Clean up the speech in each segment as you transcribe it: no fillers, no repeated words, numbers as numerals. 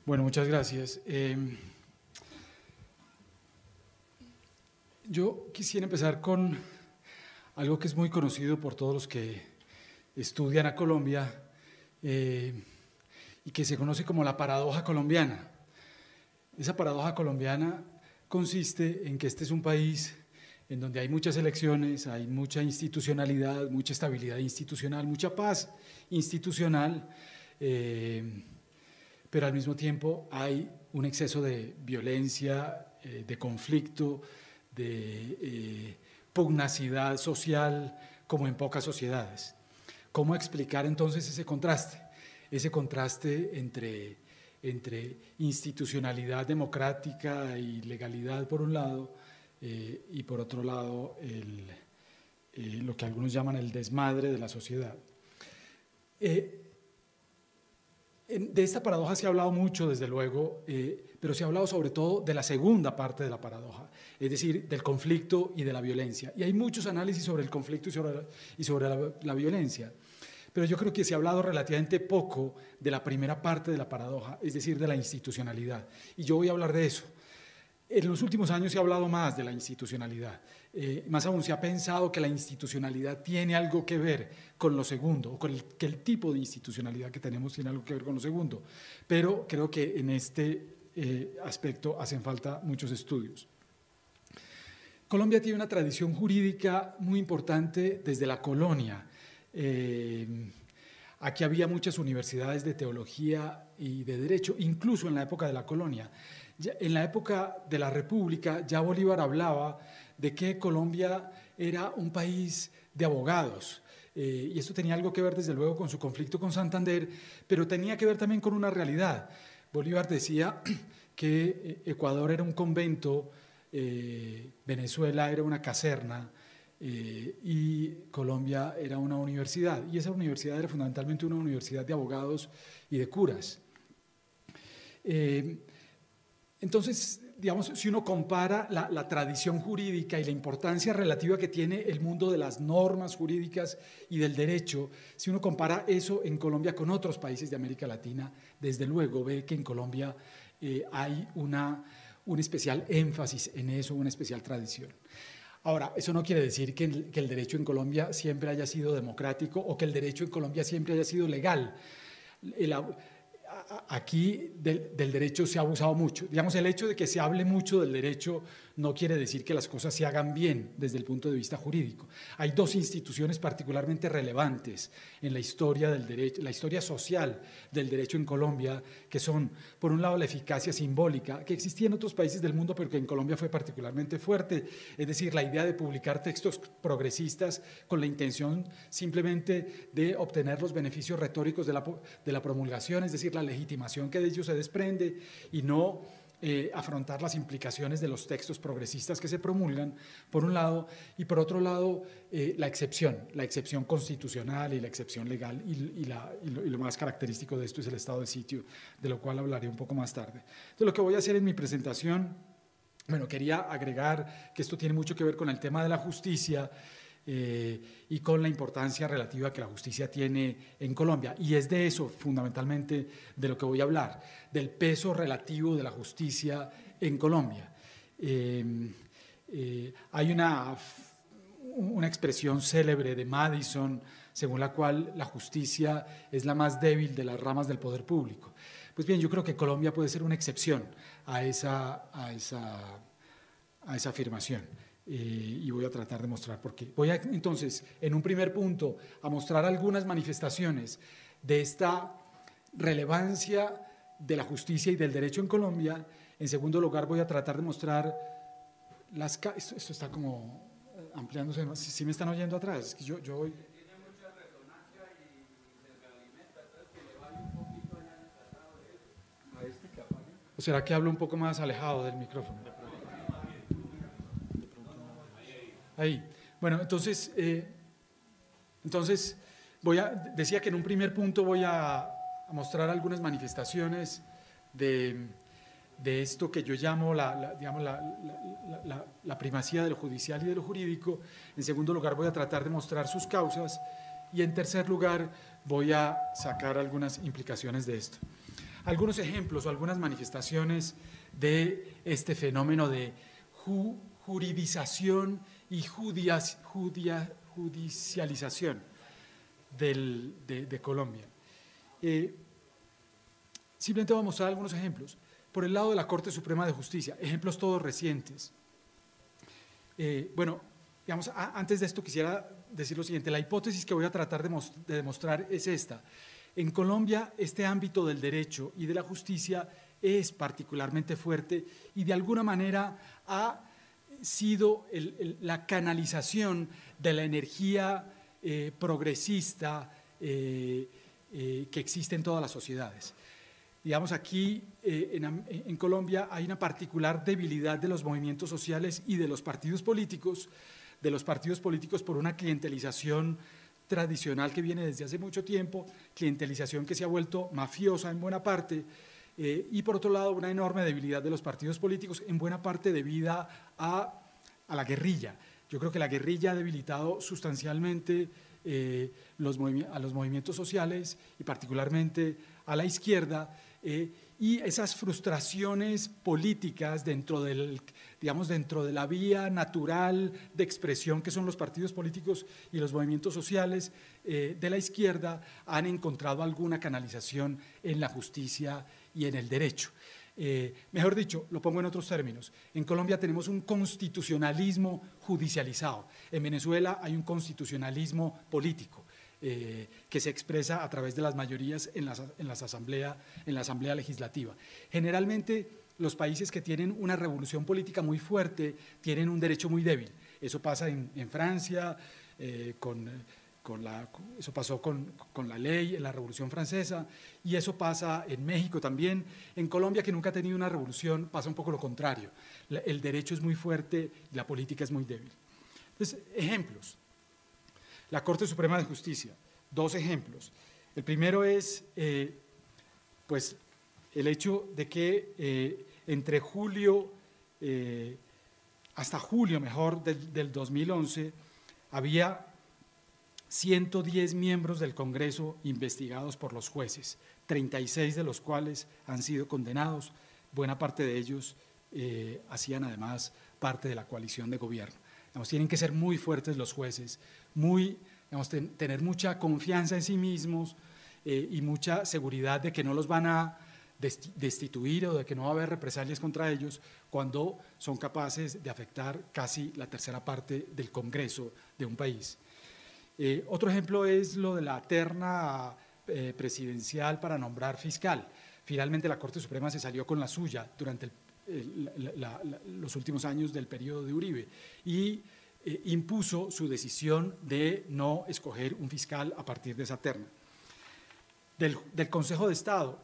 Bueno, muchas gracias. Yo quisiera empezar con algo que es muy conocido por todos los que estudian a Colombia y que se conoce como la paradoja colombiana. Esa paradoja colombiana consiste en que este es un país en donde hay muchas elecciones, hay mucha institucionalidad, mucha estabilidad institucional, mucha paz institucional, pero al mismo tiempo hay un exceso de violencia, de conflicto, de pugnacidad social, como en pocas sociedades. ¿Cómo explicar entonces ese contraste? Ese contraste entre institucionalidad democrática y legalidad por un lado, y por otro lado lo que algunos llaman el desmadre de la sociedad. De esta paradoja se ha hablado mucho, desde luego, pero se ha hablado sobre todo de la segunda parte de la paradoja, es decir, del conflicto y de la violencia. Y hay muchos análisis sobre el conflicto y sobre la violencia, pero yo creo que se ha hablado relativamente poco de la primera parte de la paradoja, es decir, de la institucionalidad. Y yo voy a hablar de eso. En los últimos años se ha hablado más de la institucionalidad, más aún se ha pensado que la institucionalidad tiene algo que ver con lo segundo, o que el tipo de institucionalidad que tenemos tiene algo que ver con lo segundo, pero creo que en este aspecto hacen falta muchos estudios. Colombia tiene una tradición jurídica muy importante desde la colonia. Aquí había muchas universidades de teología y de derecho, incluso en la época de la colonia. En la época de la República ya Bolívar hablaba de que Colombia era un país de abogados, y esto tenía algo que ver desde luego con su conflicto con Santander, pero tenía que ver también con una realidad. Bolívar decía que Ecuador era un convento, Venezuela era una caserna, y Colombia era una universidad, y esa universidad era fundamentalmente una universidad de abogados y de curas. Entonces, digamos, si uno compara la tradición jurídica y la importancia relativa que tiene el mundo de las normas jurídicas y del derecho, si uno compara eso en Colombia con otros países de América Latina, desde luego ve que en Colombia hay un especial énfasis en eso, una especial tradición. Ahora, eso no quiere decir que el derecho en Colombia siempre haya sido democrático o que el derecho en Colombia siempre haya sido legal. Aquí del derecho se ha abusado mucho. Digamos, el hecho de que se hable mucho del derecho no quiere decir que las cosas se hagan bien desde el punto de vista jurídico. Hay dos instituciones particularmente relevantes en la historia del derecho, la historia social del derecho en Colombia, que son, por un lado, la eficacia simbólica, que existía en otros países del mundo, pero que en Colombia fue particularmente fuerte, es decir, la idea de publicar textos progresistas con la intención simplemente de obtener los beneficios retóricos de la promulgación, es decir, la legitimación que de ellos se desprende, y no afrontar las implicaciones de los textos progresistas que se promulgan, por un lado, y por otro lado, la excepción constitucional y la excepción legal, y lo más característico de esto es el estado de sitio, de lo cual hablaré un poco más tarde. Entonces, lo que voy a hacer en mi presentación, bueno, quería agregar que esto tiene mucho que ver con el tema de la justicia, y con la importancia relativa que la justicia tiene en Colombia, y es de eso fundamentalmente de lo que voy a hablar, del peso relativo de la justicia en Colombia. Hay una expresión célebre de Madison según la cual la justicia es la más débil de las ramas del poder público. Pues bien, yo creo que Colombia puede ser una excepción a esa afirmación. Y voy a tratar de mostrar por qué. Voy entonces, en un primer punto, a mostrar algunas manifestaciones de esta relevancia de la justicia y del derecho en Colombia. En segundo lugar, voy a tratar de mostrar esto está como ampliándose. ¿Sí me están oyendo atrás? Es que yo voy... Tiene mucha resonancia y se realimenta, entonces que le vaya un poquito allá en el tratado de eso. ¿A este que apague? ¿O será que hablo un poco más alejado del micrófono? Ahí. Bueno, entonces decía que en un primer punto voy a mostrar algunas manifestaciones de esto que yo llamo la primacía de lo judicial y de lo jurídico. En segundo lugar, voy a tratar de mostrar sus causas, y en tercer lugar voy a sacar algunas implicaciones de esto. algunos ejemplos o algunas manifestaciones de este fenómeno de juridización y judicialización de Colombia. Simplemente vamos a mostrar algunos ejemplos. Por el lado de la Corte Suprema de Justicia, ejemplos todos recientes. Bueno, digamos, antes de esto quisiera decir lo siguiente: la hipótesis que voy a tratar de demostrar es esta. En Colombia, este ámbito del derecho y de la justicia es particularmente fuerte y de alguna manera ha sido la canalización de la energía progresista que existe en todas las sociedades. Digamos, aquí en Colombia hay una particular debilidad de los movimientos sociales y de los partidos políticos por una clientelización tradicional que viene desde hace mucho tiempo, clientelización que se ha vuelto mafiosa en buena parte, y por otro lado una enorme debilidad de los partidos políticos, en buena parte debida a la guerrilla. Yo creo que la guerrilla ha debilitado sustancialmente a los movimientos sociales y particularmente a la izquierda, y esas frustraciones políticas dentro de la vía natural de expresión que son los partidos políticos y los movimientos sociales de la izquierda han encontrado alguna canalización en la justicia y en el derecho. Mejor dicho, lo pongo en otros términos, en Colombia tenemos un constitucionalismo judicializado, en Venezuela hay un constitucionalismo político que se expresa a través de las mayorías en la asamblea legislativa. Generalmente los países que tienen una revolución política muy fuerte tienen un derecho muy débil. Eso pasa en Francia, eso pasó con la ley en la Revolución Francesa, y eso pasa en México también. En Colombia, que nunca ha tenido una revolución, pasa un poco lo contrario. El derecho es muy fuerte y la política es muy débil. Entonces, ejemplos. La Corte Suprema de Justicia, dos ejemplos. El primero es pues, el hecho de que entre julio, hasta julio mejor, del 2011, había 110 miembros del Congreso investigados por los jueces, 36 de los cuales han sido condenados, buena parte de ellos hacían además parte de la coalición de gobierno. Digamos, tienen que ser muy fuertes los jueces, tener mucha confianza en sí mismos y mucha seguridad de que no los van a destituir o de que no va a haber represalias contra ellos cuando son capaces de afectar casi la tercera parte del Congreso de un país. Otro ejemplo es lo de la terna presidencial para nombrar fiscal. Finalmente la Corte Suprema se salió con la suya durante los últimos años del periodo de Uribe y impuso su decisión de no escoger un fiscal a partir de esa terna. Del Consejo de Estado,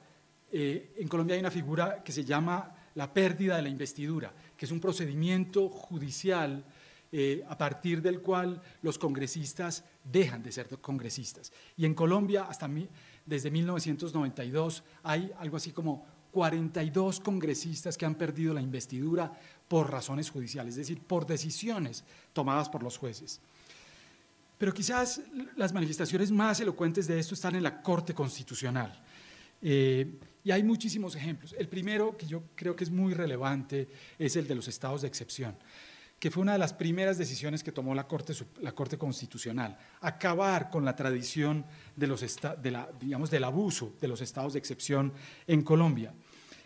en Colombia hay una figura que se llama la pérdida de la investidura, que es un procedimiento judicial a partir del cual los congresistas dejan de ser congresistas. Y en Colombia, desde 1992, hay algo así como 42 congresistas que han perdido la investidura por razones judiciales, es decir, por decisiones tomadas por los jueces. Pero quizás las manifestaciones más elocuentes de esto están en la Corte Constitucional. Y hay muchísimos ejemplos. El primero, que yo creo que es muy relevante, es el de los estados de excepción, que fue una de las primeras decisiones que tomó la Corte Constitucional, acabar con la tradición del abuso de los estados de excepción en Colombia.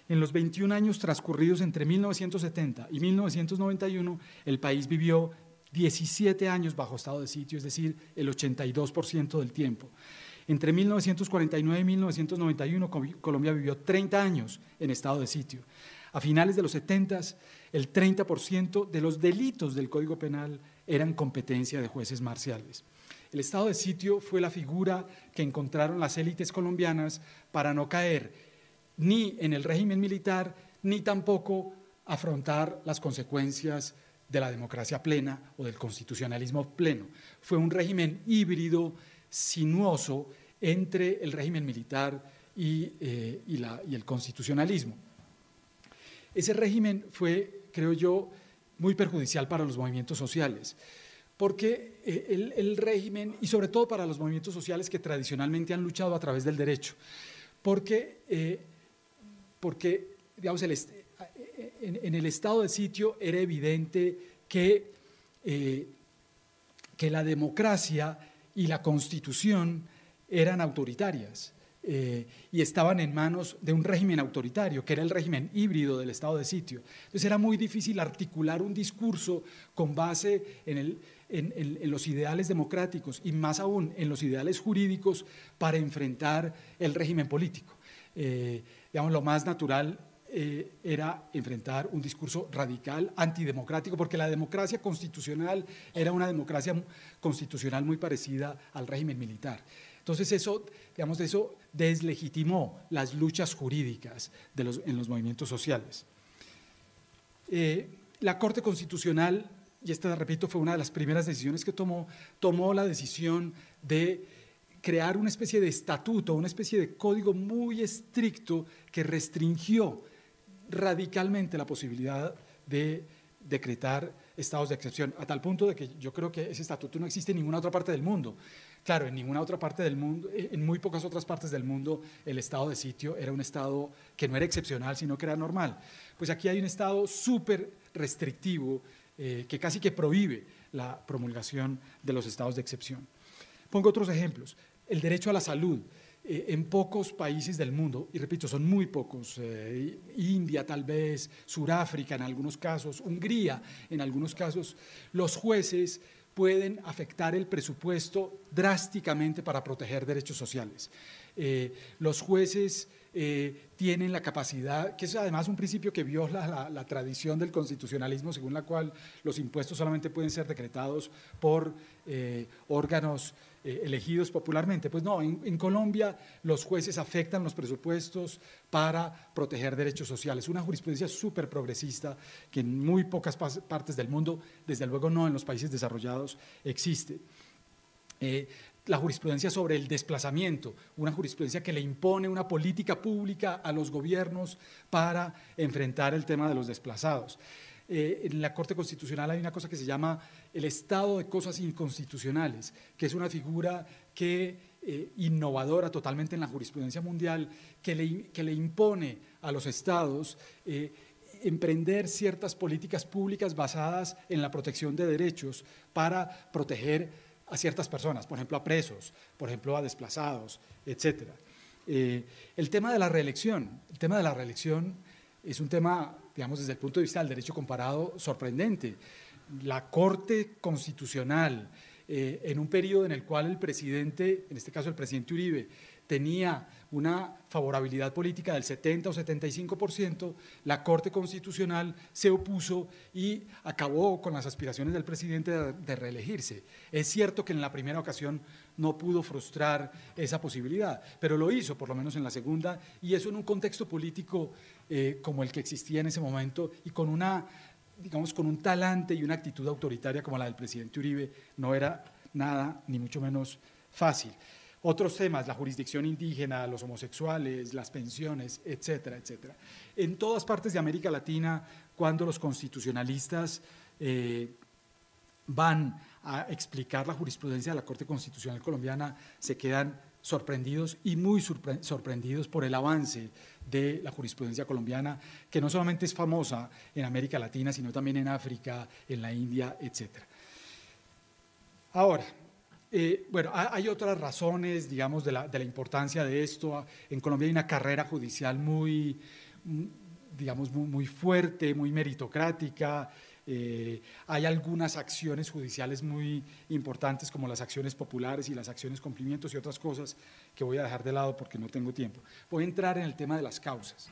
En los 21 años transcurridos entre 1970 y 1991, el país vivió 17 años bajo estado de sitio, es decir, el 82% del tiempo. Entre 1949 y 1991, Colombia vivió 30 años en estado de sitio. A finales de los 70, el 30% de los delitos del Código Penal eran competencia de jueces marciales. El estado de sitio fue la figura que encontraron las élites colombianas para no caer ni en el régimen militar, ni tampoco afrontar las consecuencias de la democracia plena o del constitucionalismo pleno. Fue un régimen híbrido, sinuoso, entre el régimen militar y el constitucionalismo. Ese régimen fue, creo yo, muy perjudicial para los movimientos sociales, porque el régimen, y sobre todo para los movimientos sociales que tradicionalmente han luchado a través del derecho, porque porque digamos, en el estado de sitio era evidente que la democracia y la Constitución eran autoritarias y estaban en manos de un régimen autoritario, que era el régimen híbrido del estado de sitio. Entonces era muy difícil articular un discurso con base en los ideales democráticos y más aún en los ideales jurídicos para enfrentar el régimen político. Digamos, lo más natural era enfrentar un discurso radical, antidemocrático, porque la democracia constitucional era una democracia constitucional muy parecida al régimen militar. Entonces eso, digamos, eso deslegitimó las luchas jurídicas en los movimientos sociales. La Corte Constitucional, y esta, repito, fue una de las primeras decisiones que tomó la decisión de crear una especie de estatuto, una especie de código muy estricto que restringió radicalmente la posibilidad de decretar estados de excepción, a tal punto de que yo creo que ese estatuto no existe en ninguna otra parte del mundo. Claro, en ninguna otra parte del mundo, en muy pocas otras partes del mundo, el estado de sitio era un estado que no era excepcional, sino que era normal. Pues aquí hay un estado súper restrictivo que casi que prohíbe la promulgación de los estados de excepción. Pongo otros ejemplos. El derecho a la salud. En pocos países del mundo, y repito, son muy pocos, India tal vez, Sudáfrica en algunos casos, Hungría en algunos casos, los jueces pueden afectar el presupuesto drásticamente para proteger derechos sociales. Los jueces tienen la capacidad, que es además un principio que viola la tradición del constitucionalismo, según la cual los impuestos solamente pueden ser decretados por órganos elegidos popularmente. Pues no, en Colombia los jueces afectan los presupuestos para proteger derechos sociales. Una jurisprudencia súper progresista que en muy pocas partes del mundo, desde luego no en los países desarrollados, existe. La jurisprudencia sobre el desplazamiento, una jurisprudencia que le impone una política pública a los gobiernos para enfrentar el tema de los desplazados. En la Corte Constitucional hay una cosa que se llama el estado de cosas inconstitucionales, que es una figura innovadora totalmente en la jurisprudencia mundial, que le impone a los estados emprender ciertas políticas públicas basadas en la protección de derechos para proteger a ciertas personas, por ejemplo a presos, por ejemplo a desplazados, etc. El tema de la reelección, es un tema, digamos, desde el punto de vista del derecho comparado, sorprendente. La Corte Constitucional, en un periodo en el cual el presidente, en este caso el presidente Uribe, tenía una favorabilidad política del 70 o 75%, la Corte Constitucional se opuso y acabó con las aspiraciones del presidente de reelegirse. Es cierto que en la primera ocasión no pudo frustrar esa posibilidad, pero lo hizo, por lo menos en la segunda, y eso en un contexto político como el que existía en ese momento y con con un talante y una actitud autoritaria como la del presidente Uribe, no era nada, ni mucho menos fácil. Otros temas, la jurisdicción indígena, los homosexuales, las pensiones, etcétera, etcétera. En todas partes de América Latina, cuando los constitucionalistas van a explicar la jurisprudencia de la Corte Constitucional colombiana, se quedan sorprendidos y muy sorprendidos por el avance de la jurisprudencia colombiana, que no solamente es famosa en América Latina, sino también en África, en la India, etcétera. Ahora, bueno, hay otras razones, digamos, de la importancia de esto. En Colombia hay una carrera judicial muy fuerte, muy meritocrática. Hay algunas acciones judiciales muy importantes, como las acciones populares y las acciones cumplimientos y otras cosas que voy a dejar de lado porque no tengo tiempo. Voy a entrar en el tema de las causas.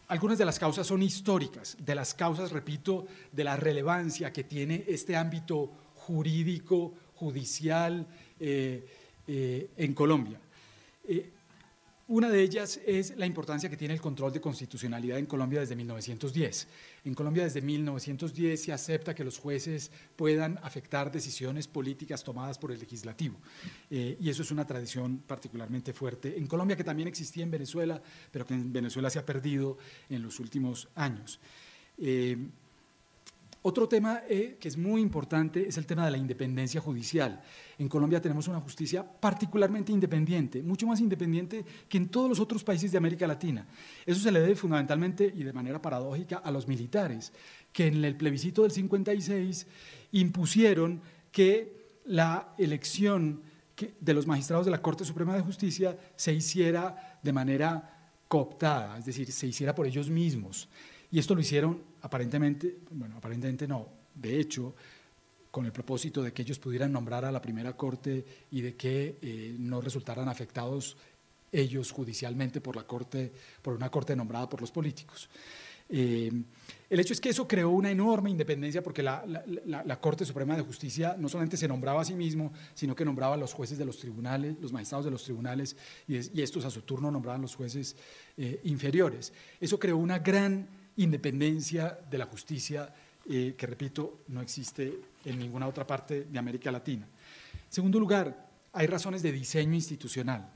Algunas de las causas son históricas, de las causas, repito, de la relevancia que tiene este ámbito jurídico, judicial en Colombia. Una de ellas es la importancia que tiene el control de constitucionalidad en Colombia desde 1910. En Colombia desde 1910 se acepta que los jueces puedan afectar decisiones políticas tomadas por el legislativo. Y eso es una tradición particularmente fuerte en Colombia, que también existía en Venezuela, pero que en Venezuela se ha perdido en los últimos años. Otro tema que es muy importante es el tema de la independencia judicial. En Colombia tenemos una justicia particularmente independiente, mucho más independiente que en todos los otros países de América Latina. Eso se le debe fundamentalmente y de manera paradójica a los militares, que en el plebiscito del 56 impusieron que la elección de los magistrados de la Corte Suprema de Justicia se hiciera de manera cooptada, es decir, se hiciera por ellos mismos. Y esto lo hicieron aparentemente, bueno, aparentemente no, de hecho, con el propósito de que ellos pudieran nombrar a la primera corte y de que no resultaran afectados ellos judicialmente por una corte nombrada por los políticos. El hecho es que eso creó una enorme independencia porque la Corte Suprema de Justicia no solamente se nombraba a sí mismo, sino que nombraba a los jueces de los tribunales, los magistrados de los tribunales, y estos a su turno nombraban los jueces inferiores. Eso creó una gran independencia de la justicia que, repito, no existe en ninguna otra parte de América Latina. En segundo lugar, hay razones de diseño institucional.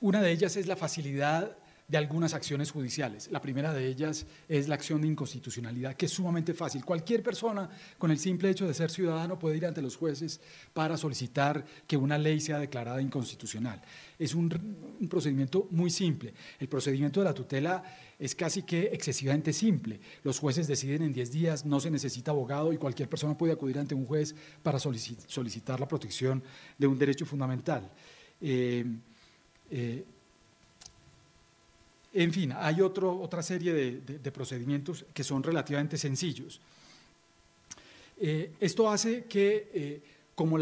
Una de ellas es la facilidad de algunas acciones judiciales. La primera de ellas es la acción de inconstitucionalidad, que es sumamente fácil. Cualquier persona, con el simple hecho de ser ciudadano, puede ir ante los jueces para solicitar que una ley sea declarada inconstitucional. Es un procedimiento muy simple. El procedimiento de la tutela es casi que excesivamente simple. Los jueces deciden en 10 días, no se necesita abogado y cualquier persona puede acudir ante un juez para solicitar la protección de un derecho fundamental. En fin, hay otra serie de procedimientos que son relativamente sencillos. Esto hace que, como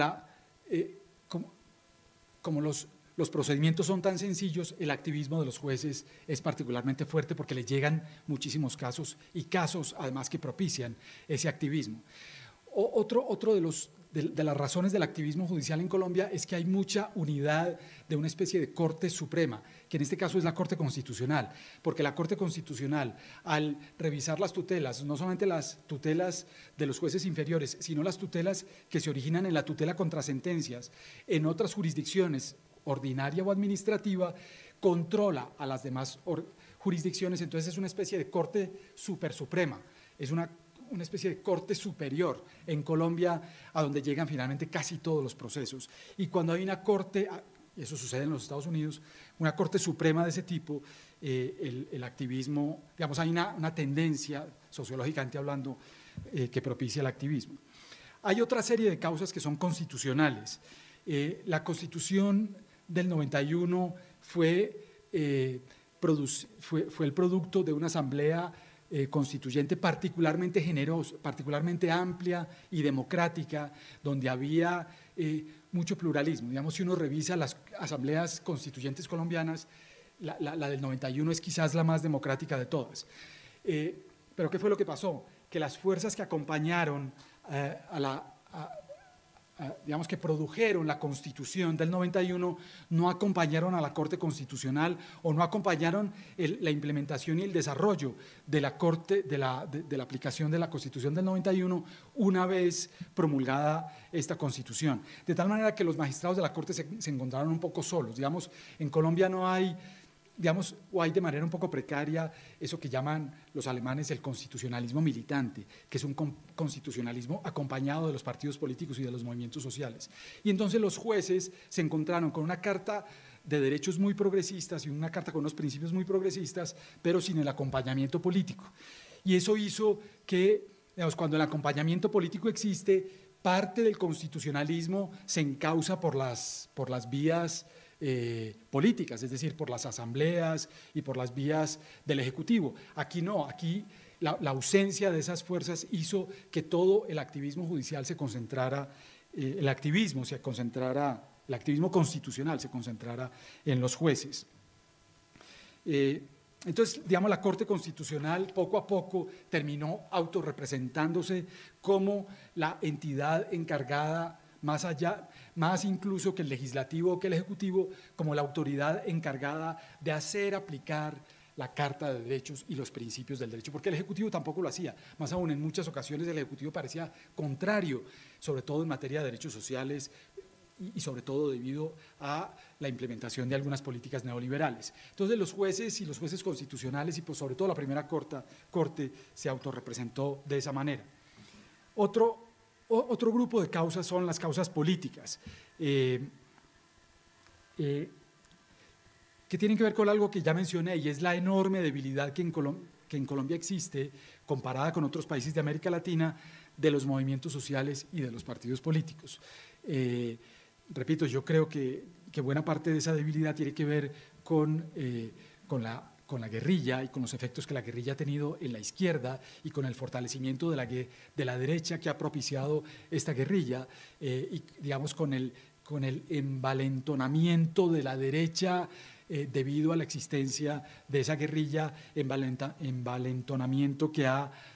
los procedimientos son tan sencillos, el activismo de los jueces es particularmente fuerte porque les llegan muchísimos casos y casos además que propician ese activismo. Otro de las razones del activismo judicial en Colombia es que hay mucha unidad de una especie de Corte Suprema, que en este caso es la Corte Constitucional, porque la Corte Constitucional, al revisar las tutelas, no solamente las tutelas de los jueces inferiores, sino las tutelas que se originan en la tutela contra sentencias en otras jurisdicciones, ordinaria o administrativa, controla a las demás jurisdicciones, entonces es una especie de Corte Super Suprema, es una especie de corte superior en Colombia a donde llegan finalmente casi todos los procesos. Y cuando hay una corte, eso sucede en los Estados Unidos, una corte suprema de ese tipo, el activismo, digamos, hay una tendencia, sociológicamente hablando, que propicia el activismo. Hay otra serie de causas que son constitucionales. La Constitución del 91 fue el producto de una asamblea constituyente particularmente generosa, particularmente amplia y democrática, donde había mucho pluralismo. Digamos, si uno revisa las asambleas constituyentes colombianas, la del 91 es quizás la más democrática de todas. Pero ¿qué fue lo que pasó? Que las fuerzas que acompañaron digamos que produjeron la Constitución del 91 no acompañaron a la Corte Constitucional o no acompañaron la implementación y el desarrollo de la Corte, de la aplicación de la Constitución del 91 una vez promulgada esta Constitución. De tal manera que los magistrados de la Corte se encontraron un poco solos. Digamos, en Colombia no hay, digamos, o hay de manera un poco precaria eso que llaman los alemanes el constitucionalismo militante, que es un constitucionalismo acompañado de los partidos políticos y de los movimientos sociales. Y entonces los jueces se encontraron con una carta de derechos muy progresistas y una carta con unos principios muy progresistas, pero sin el acompañamiento político. Y eso hizo que, digamos, cuando el acompañamiento político existe, parte del constitucionalismo se encausa por las vías políticas, es decir, por las asambleas y por las vías del Ejecutivo. Aquí no, aquí la ausencia de esas fuerzas hizo que todo el activismo judicial se concentrara, el activismo constitucional se concentrara en los jueces. Entonces, digamos, la Corte Constitucional poco a poco terminó autorrepresentándose como la entidad encargada, más incluso que el legislativo o que el ejecutivo, como la autoridad encargada de hacer aplicar la Carta de Derechos y los principios del derecho, porque el ejecutivo tampoco lo hacía, más aún en muchas ocasiones el ejecutivo parecía contrario, sobre todo en materia de derechos sociales, y sobre todo debido a la implementación de algunas políticas neoliberales. Entonces los jueces y los jueces constitucionales y pues sobre todo la primera corte se autorrepresentó de esa manera. Otro grupo de causas son las causas políticas, que tienen que ver con algo que ya mencioné, y es la enorme debilidad que en Colombia existe, comparada con otros países de América Latina, de los movimientos sociales y de los partidos políticos. Repito, yo creo que buena parte de esa debilidad tiene que ver con la guerrilla y con los efectos que la guerrilla ha tenido en la izquierda y con el fortalecimiento de la derecha que ha propiciado esta guerrilla, y digamos con el envalentonamiento de la derecha debido a la existencia de esa guerrilla, envalentonamiento que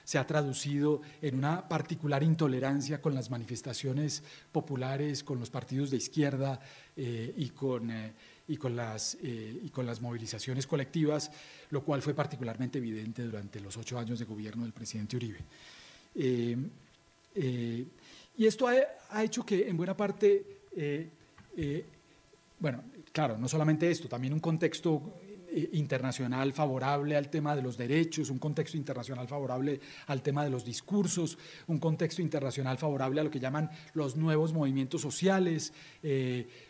se ha traducido en una particular intolerancia con las manifestaciones populares, con los partidos de izquierda y con las movilizaciones colectivas, lo cual fue particularmente evidente durante los 8 años de gobierno del presidente Uribe. Y esto ha hecho que en buena parte, bueno, claro, no solamente esto, también un contexto internacional favorable al tema de los derechos, un contexto internacional favorable al tema de los discursos, un contexto internacional favorable a lo que llaman los nuevos movimientos sociales,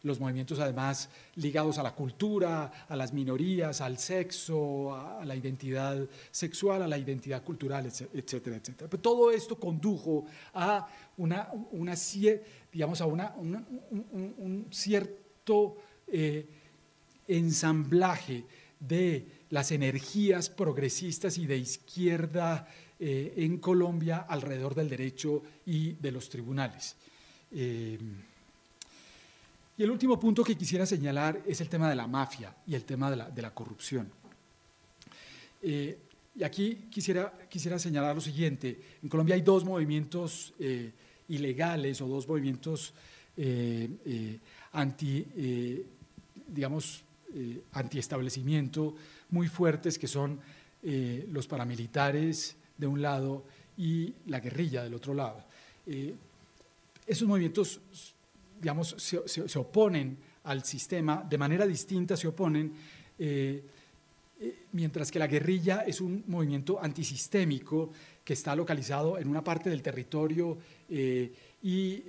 los movimientos además ligados a la cultura, a las minorías, al sexo, a la identidad sexual, a la identidad cultural, etcétera, etcétera. Pero todo esto condujo a un cierto ensamblaje de las energías progresistas y de izquierda en Colombia alrededor del derecho y de los tribunales. Y el último punto que quisiera señalar es el tema de la mafia y el tema de la corrupción. Y aquí quisiera señalar lo siguiente: en Colombia hay 2 movimientos ilegales o 2 movimientos antiestablecimiento muy fuertes, que son los paramilitares de un lado y la guerrilla del otro lado. Esos movimientos, digamos, se oponen al sistema, de manera distinta se oponen, mientras que la guerrilla es un movimiento antisistémico que está localizado en una parte del territorio y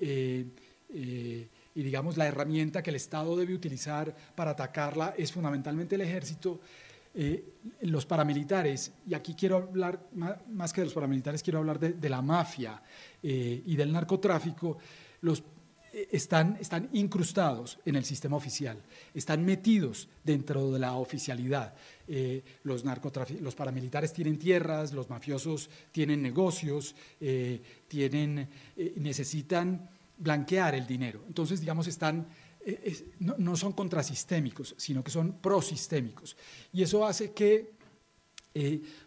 digamos la herramienta que el Estado debe utilizar para atacarla es fundamentalmente el ejército. Los paramilitares, y aquí quiero hablar, más que de los paramilitares, quiero hablar de la mafia y del narcotráfico. Están incrustados en el sistema oficial, están metidos dentro de la oficialidad. Los paramilitares tienen tierras, los mafiosos tienen negocios, necesitan blanquear el dinero. Entonces, digamos, no son contrasistémicos, sino que son prosistémicos. Y eso hace que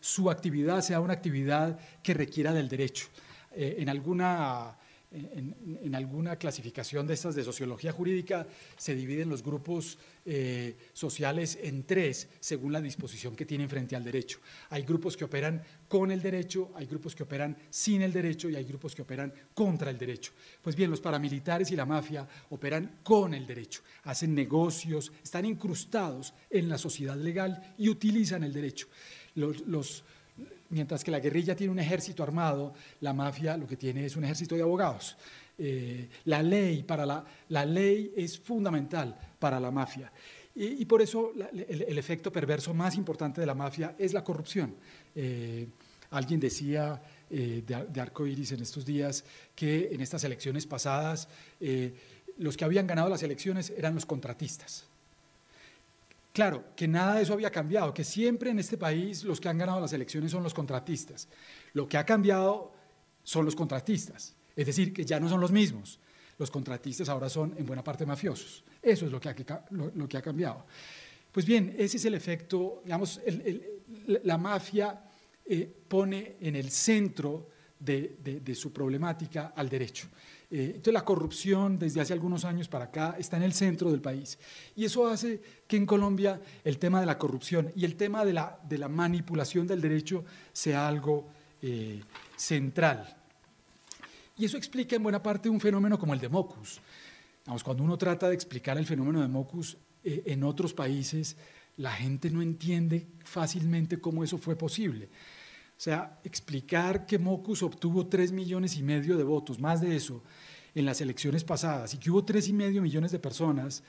su actividad sea una actividad que requiera del derecho. En alguna clasificación de estas de sociología jurídica se dividen los grupos sociales en 3 según la disposición que tienen frente al derecho. Hay grupos que operan con el derecho, hay grupos que operan sin el derecho y hay grupos que operan contra el derecho. Pues bien, los paramilitares y la mafia operan con el derecho, hacen negocios, están incrustados en la sociedad legal y utilizan el derecho. Mientras que la guerrilla tiene un ejército armado, la mafia lo que tiene es un ejército de abogados. La ley es fundamental para la mafia. Y por eso el efecto perverso más importante de la mafia es la corrupción. Alguien decía de Arco Iris en estos días que en estas elecciones pasadas los que habían ganado las elecciones eran los contratistas. Claro, que nada de eso había cambiado, que siempre en este país los que han ganado las elecciones son los contratistas. Lo que ha cambiado son los contratistas, es decir, que ya no son los mismos. Los contratistas ahora son en buena parte mafiosos. Eso es lo que ha cambiado. Pues bien, ese es el efecto, digamos, la mafia pone en el centro de su problemática al derecho. Entonces la corrupción desde hace algunos años para acá está en el centro del país y eso hace que en Colombia el tema de la corrupción y el tema de la manipulación del derecho sea algo central. Y eso explica en buena parte un fenómeno como el de Mocus. Vamos, cuando uno trata de explicar el fenómeno de Mockus en otros países, la gente no entiende fácilmente cómo eso fue posible. O sea, explicar que Mockus obtuvo 3,5 millones de votos, más de eso, en las elecciones pasadas, y que hubo 3,5 millones de personas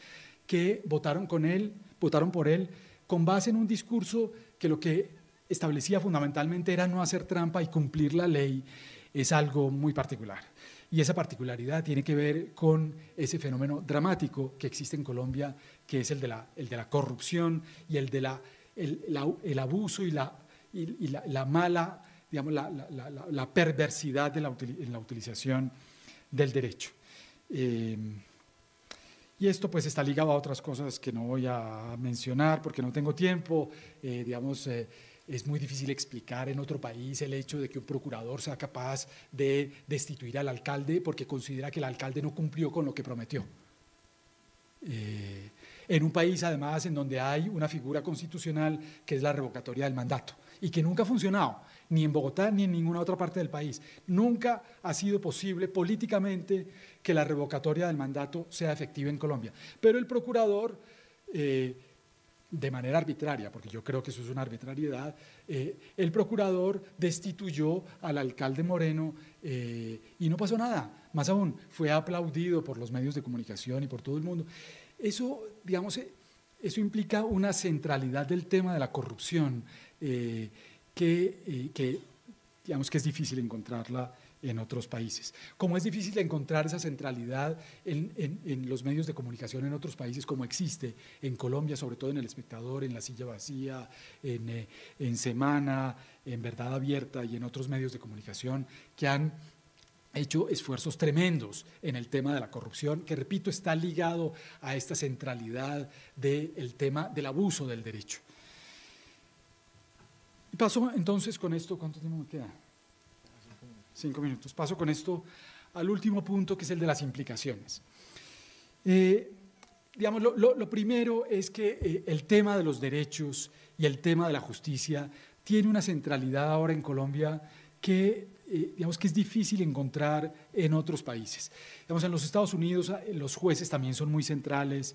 que votaron por él, con base en un discurso que lo que establecía fundamentalmente era no hacer trampa y cumplir la ley, es algo muy particular. Y esa particularidad tiene que ver con ese fenómeno dramático que existe en Colombia, que es el de la corrupción y el de el abuso y la mala, digamos, la perversidad en la utilización del derecho. Y esto pues está ligado a otras cosas que no voy a mencionar porque no tengo tiempo, es muy difícil explicar en otro país el hecho de que un procurador sea capaz de destituir al alcalde porque considera que el alcalde no cumplió con lo que prometió. En un país además en donde hay una figura constitucional que es la revocatoria del mandato y que nunca ha funcionado, ni en Bogotá ni en ninguna otra parte del país. Nunca ha sido posible políticamente que la revocatoria del mandato sea efectiva en Colombia. Pero el procurador, de manera arbitraria, porque yo creo que eso es una arbitrariedad, el procurador destituyó al alcalde Moreno y no pasó nada. Más aún, fue aplaudido por los medios de comunicación y por todo el mundo. Eso, digamos, eso implica una centralidad del tema de la corrupción que digamos que es difícil encontrarla en otros países. Como es difícil encontrar esa centralidad en los medios de comunicación en otros países, como existe en Colombia, sobre todo en El Espectador, en La Silla Vacía, en Semana, en Verdad Abierta y en otros medios de comunicación que han hecho esfuerzos tremendos en el tema de la corrupción, que repito, está ligado a esta centralidad del tema del abuso del derecho. Y paso entonces con esto, ¿cuánto tiempo me queda? 5 minutos. Paso con esto al último punto, que es el de las implicaciones. Digamos, lo primero es que el tema de los derechos y el tema de la justicia tiene una centralidad ahora en Colombia que digamos que es difícil encontrar en otros países. Digamos, en los Estados Unidos los jueces también son muy centrales,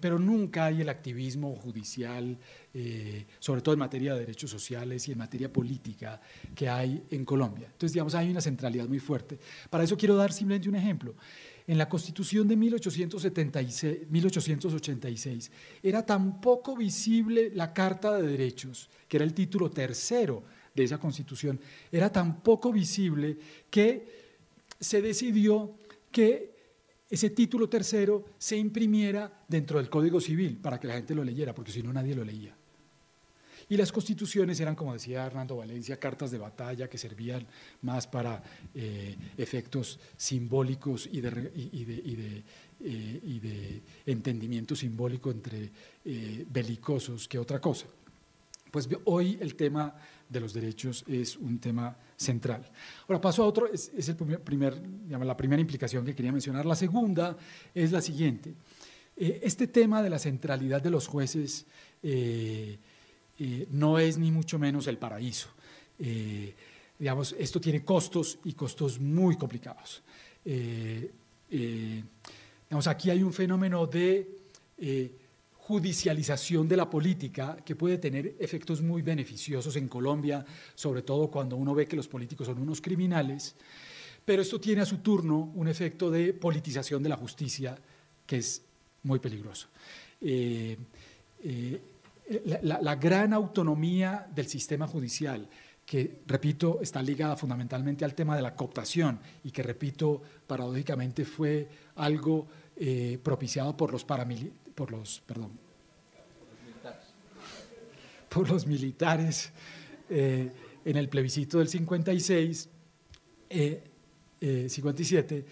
pero nunca hay el activismo judicial, sobre todo en materia de derechos sociales y en materia política, que hay en Colombia. Entonces, digamos, hay una centralidad muy fuerte. Para eso quiero dar simplemente un ejemplo. En la Constitución de 1886 era tan poco visible la Carta de Derechos, que era el título tercero de esa Constitución, era tan poco visible que se decidió que ese título tercero se imprimiera dentro del Código Civil para que la gente lo leyera, porque si no nadie lo leía. Y las constituciones eran, como decía Hernando Valencia, cartas de batalla que servían más para efectos simbólicos y de entendimiento simbólico entre belicosos que otra cosa. Pues hoy el tema de los derechos es un tema central. Ahora paso a otro, es la primera implicación que quería mencionar. La segunda es la siguiente. Este tema de la centralidad de los jueces no es ni mucho menos el paraíso. Digamos, esto tiene costos y costos muy complicados. Digamos, aquí hay un fenómeno de judicialización de la política que puede tener efectos muy beneficiosos en Colombia, sobre todo cuando uno ve que los políticos son unos criminales, pero esto tiene a su turno un efecto de politización de la justicia que es muy peligroso. La gran autonomía del sistema judicial, que, repito, está ligada fundamentalmente al tema de la cooptación y que, repito, paradójicamente fue algo propiciado por los militares en el plebiscito del 57,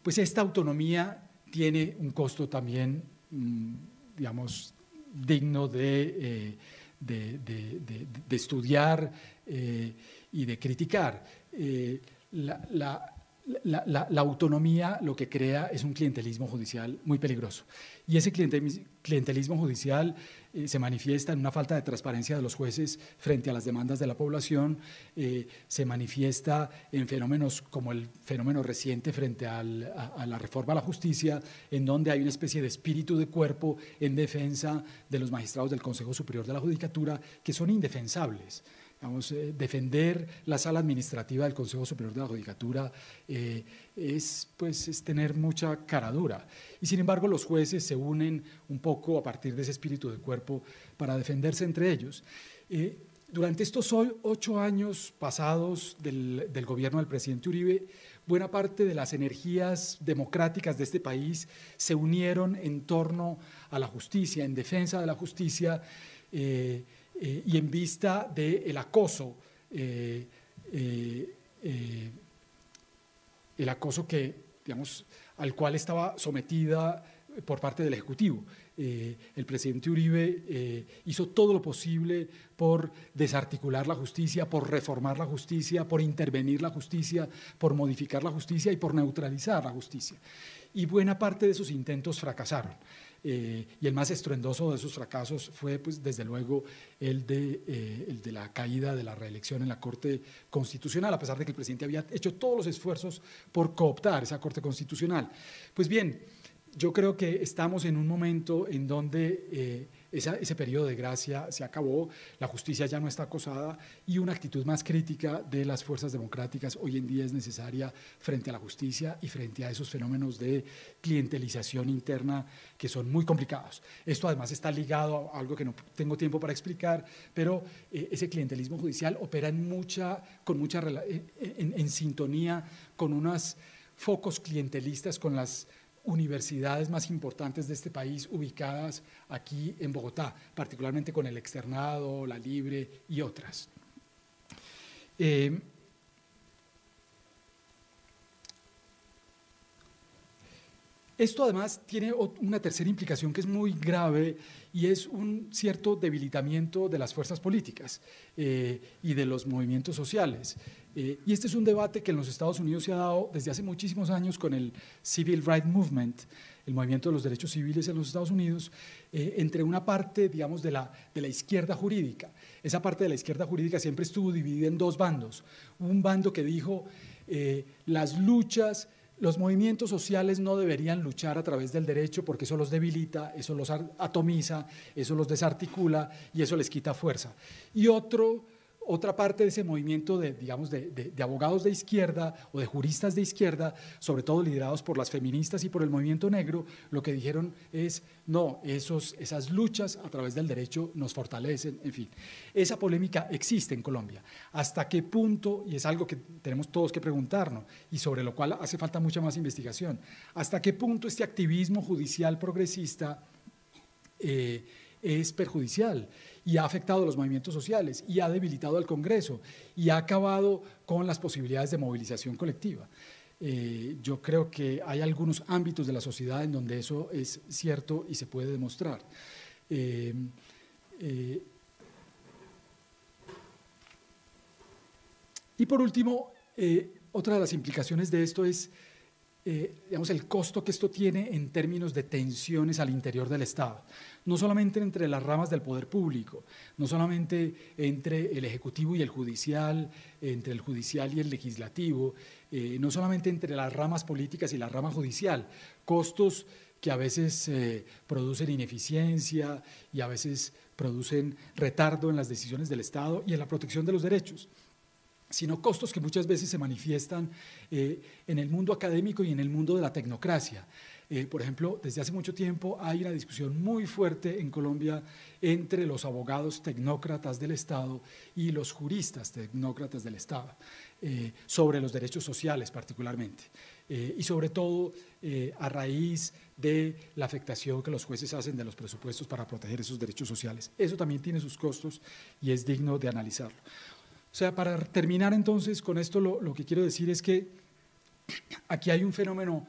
pues esta autonomía tiene un costo también, digamos, digno de estudiar y de criticar. la autonomía lo que crea es un clientelismo judicial muy peligroso. Y ese clientelismo judicial se manifiesta en una falta de transparencia de los jueces frente a las demandas de la población, se manifiesta en fenómenos como el fenómeno reciente frente a la reforma a la justicia, en donde hay una especie de espíritu de cuerpo en defensa de los magistrados del Consejo Superior de la Judicatura que son indefensables. Vamos, defender la sala administrativa del Consejo Superior de la Judicatura es tener mucha caradura. Y sin embargo los jueces se unen un poco a partir de ese espíritu de cuerpo para defenderse entre ellos. Durante estos 8 años pasados del gobierno del presidente Uribe, buena parte de las energías democráticas de este país se unieron en torno a la justicia, en defensa de la justicia, y en vista del acoso, el acoso que, digamos, al cual estaba sometida por parte del Ejecutivo. El presidente Uribe hizo todo lo posible por desarticular la justicia, por reformar la justicia, por intervenir la justicia, por modificar la justicia y por neutralizar la justicia. Y buena parte de esos intentos fracasaron. Y el más estruendoso de esos fracasos fue, pues, desde luego, el de la caída de la reelección en la Corte Constitucional, a pesar de que el presidente había hecho todos los esfuerzos por cooptar esa Corte Constitucional. Pues bien, yo creo que estamos en un momento en donde ese periodo de gracia se acabó, la justicia ya no está acosada y una actitud más crítica de las fuerzas democráticas hoy en día es necesaria frente a la justicia y frente a esos fenómenos de clientelización interna que son muy complicados. Esto además está ligado a algo que no tengo tiempo para explicar, pero ese clientelismo judicial opera en sintonía con unos focos clientelistas, con las universidades más importantes de este país ubicadas aquí en Bogotá, particularmente con el Externado, la Libre y otras. Esto además tiene una tercera implicación que es muy grave y es un cierto debilitamiento de las fuerzas políticas y de los movimientos sociales. Y este es un debate que en los Estados Unidos se ha dado desde hace muchísimos años con el Civil Rights Movement, el movimiento de los derechos civiles en los Estados Unidos, entre una parte, digamos, de la izquierda jurídica. Esa parte de la izquierda jurídica siempre estuvo dividida en dos bandos. Un bando que dijo los movimientos sociales no deberían luchar a través del derecho porque eso los debilita, eso los atomiza, eso los desarticula y eso les quita fuerza. Y otra parte de ese movimiento de abogados de izquierda o de juristas de izquierda, sobre todo liderados por las feministas y por el movimiento negro, lo que dijeron es, no, esas luchas a través del derecho nos fortalecen, en fin. Esa polémica existe en Colombia. ¿Hasta qué punto? Y es algo que tenemos todos que preguntarnos y sobre lo cual hace falta mucha más investigación. ¿Hasta qué punto este activismo judicial progresista es perjudicial y ha afectado a los movimientos sociales y ha debilitado al Congreso y ha acabado con las posibilidades de movilización colectiva? Yo creo que hay algunos ámbitos de la sociedad en donde eso es cierto y se puede demostrar. Y por último, otra de las implicaciones de esto es digamos, el costo que esto tiene en términos de tensiones al interior del Estado, no solamente entre las ramas del poder público, no solamente entre el Ejecutivo y el Judicial, entre el Judicial y el Legislativo, no solamente entre las ramas políticas y la rama judicial, costos que a veces producen ineficiencia y a veces producen retardo en las decisiones del Estado y en la protección de los derechos, sino costos que muchas veces se manifiestan en el mundo académico y en el mundo de la tecnocracia. Por ejemplo, desde hace mucho tiempo hay una discusión muy fuerte en Colombia entre los abogados tecnócratas del Estado y los juristas tecnócratas del Estado, sobre los derechos sociales particularmente, y sobre todo a raíz de la afectación que los jueces hacen de los presupuestos para proteger esos derechos sociales. Eso también tiene sus costos y es digno de analizarlo. O sea, para terminar entonces con esto, lo que quiero decir es que aquí hay un fenómeno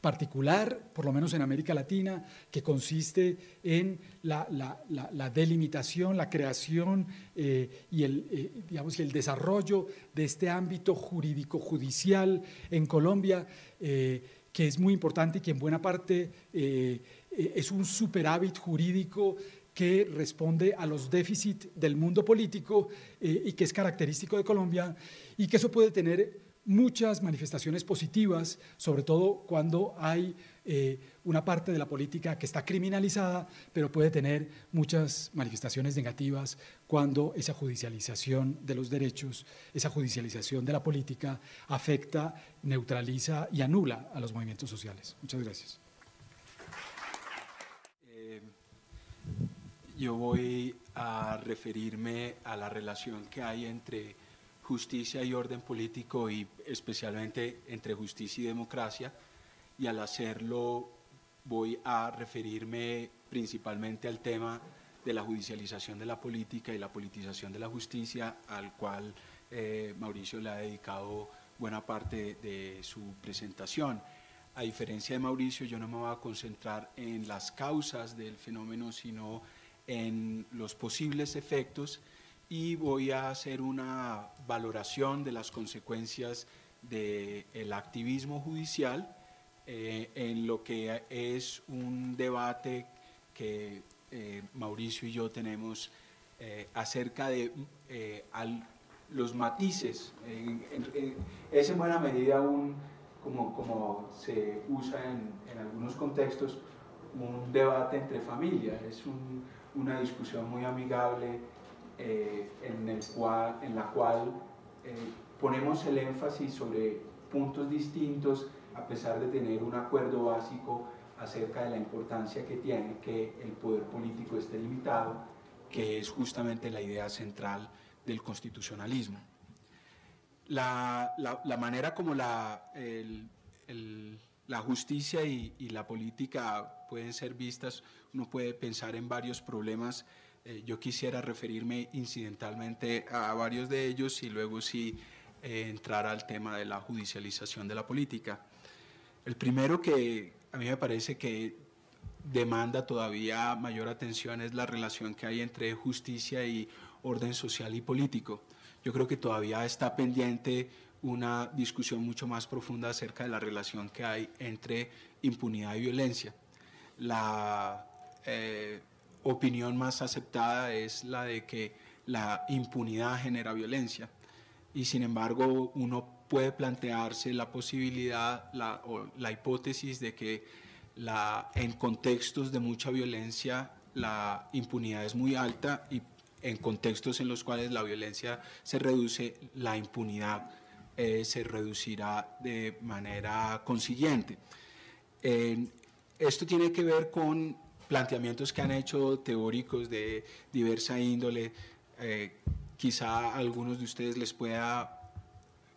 particular, por lo menos en América Latina, que consiste en la delimitación, la creación digamos, y el desarrollo de este ámbito jurídico-judicial en Colombia, que es muy importante y que en buena parte es un superávit jurídico que responde a los déficits del mundo político y que es característico de Colombia, y que eso puede tener muchas manifestaciones positivas, sobre todo cuando hay una parte de la política que está criminalizada, pero puede tener muchas manifestaciones negativas cuando esa judicialización de los derechos, esa judicialización de la política afecta, neutraliza y anula a los movimientos sociales. Muchas gracias. Yo voy a referirme a la relación que hay entre justicia y orden político, y especialmente entre justicia y democracia, y al hacerlo voy a referirme principalmente al tema de la judicialización de la política y la politización de la justicia, al cual Mauricio le ha dedicado buena parte de su presentación. A diferencia de Mauricio, yo no me voy a concentrar en las causas del fenómeno, sino en los posibles efectos, y voy a hacer una valoración de las consecuencias del activismo judicial en lo que es un debate que Mauricio y yo tenemos acerca de los matices. Es en buena medida como se usa en algunos contextos, un debate entre familias. Es una discusión muy amigable en la cual ponemos el énfasis sobre puntos distintos, a pesar de tener un acuerdo básico acerca de la importancia que tiene que el poder político esté limitado, que es justamente la idea central del constitucionalismo. La manera como la justicia y la política pueden ser vistas, uno puede pensar en varios problemas. Yo quisiera referirme incidentalmente a varios de ellos y luego sí entrar al tema de la judicialización de la política. El primero, que a mí me parece que demanda todavía mayor atención, es la relación que hay entre justicia y orden social y político. Yo creo que todavía está pendiente una discusión mucho más profunda acerca de la relación que hay entre impunidad y violencia. La opinión más aceptada es la de que la impunidad genera violencia, y sin embargo uno puede plantearse la posibilidad o la hipótesis de que en contextos de mucha violencia la impunidad es muy alta, y en contextos en los cuales la violencia se reduce, la impunidad se reducirá de manera consiguiente. Esto tiene que ver con planteamientos que han hecho teóricos de diversa índole. Quizá a algunos de ustedes les pueda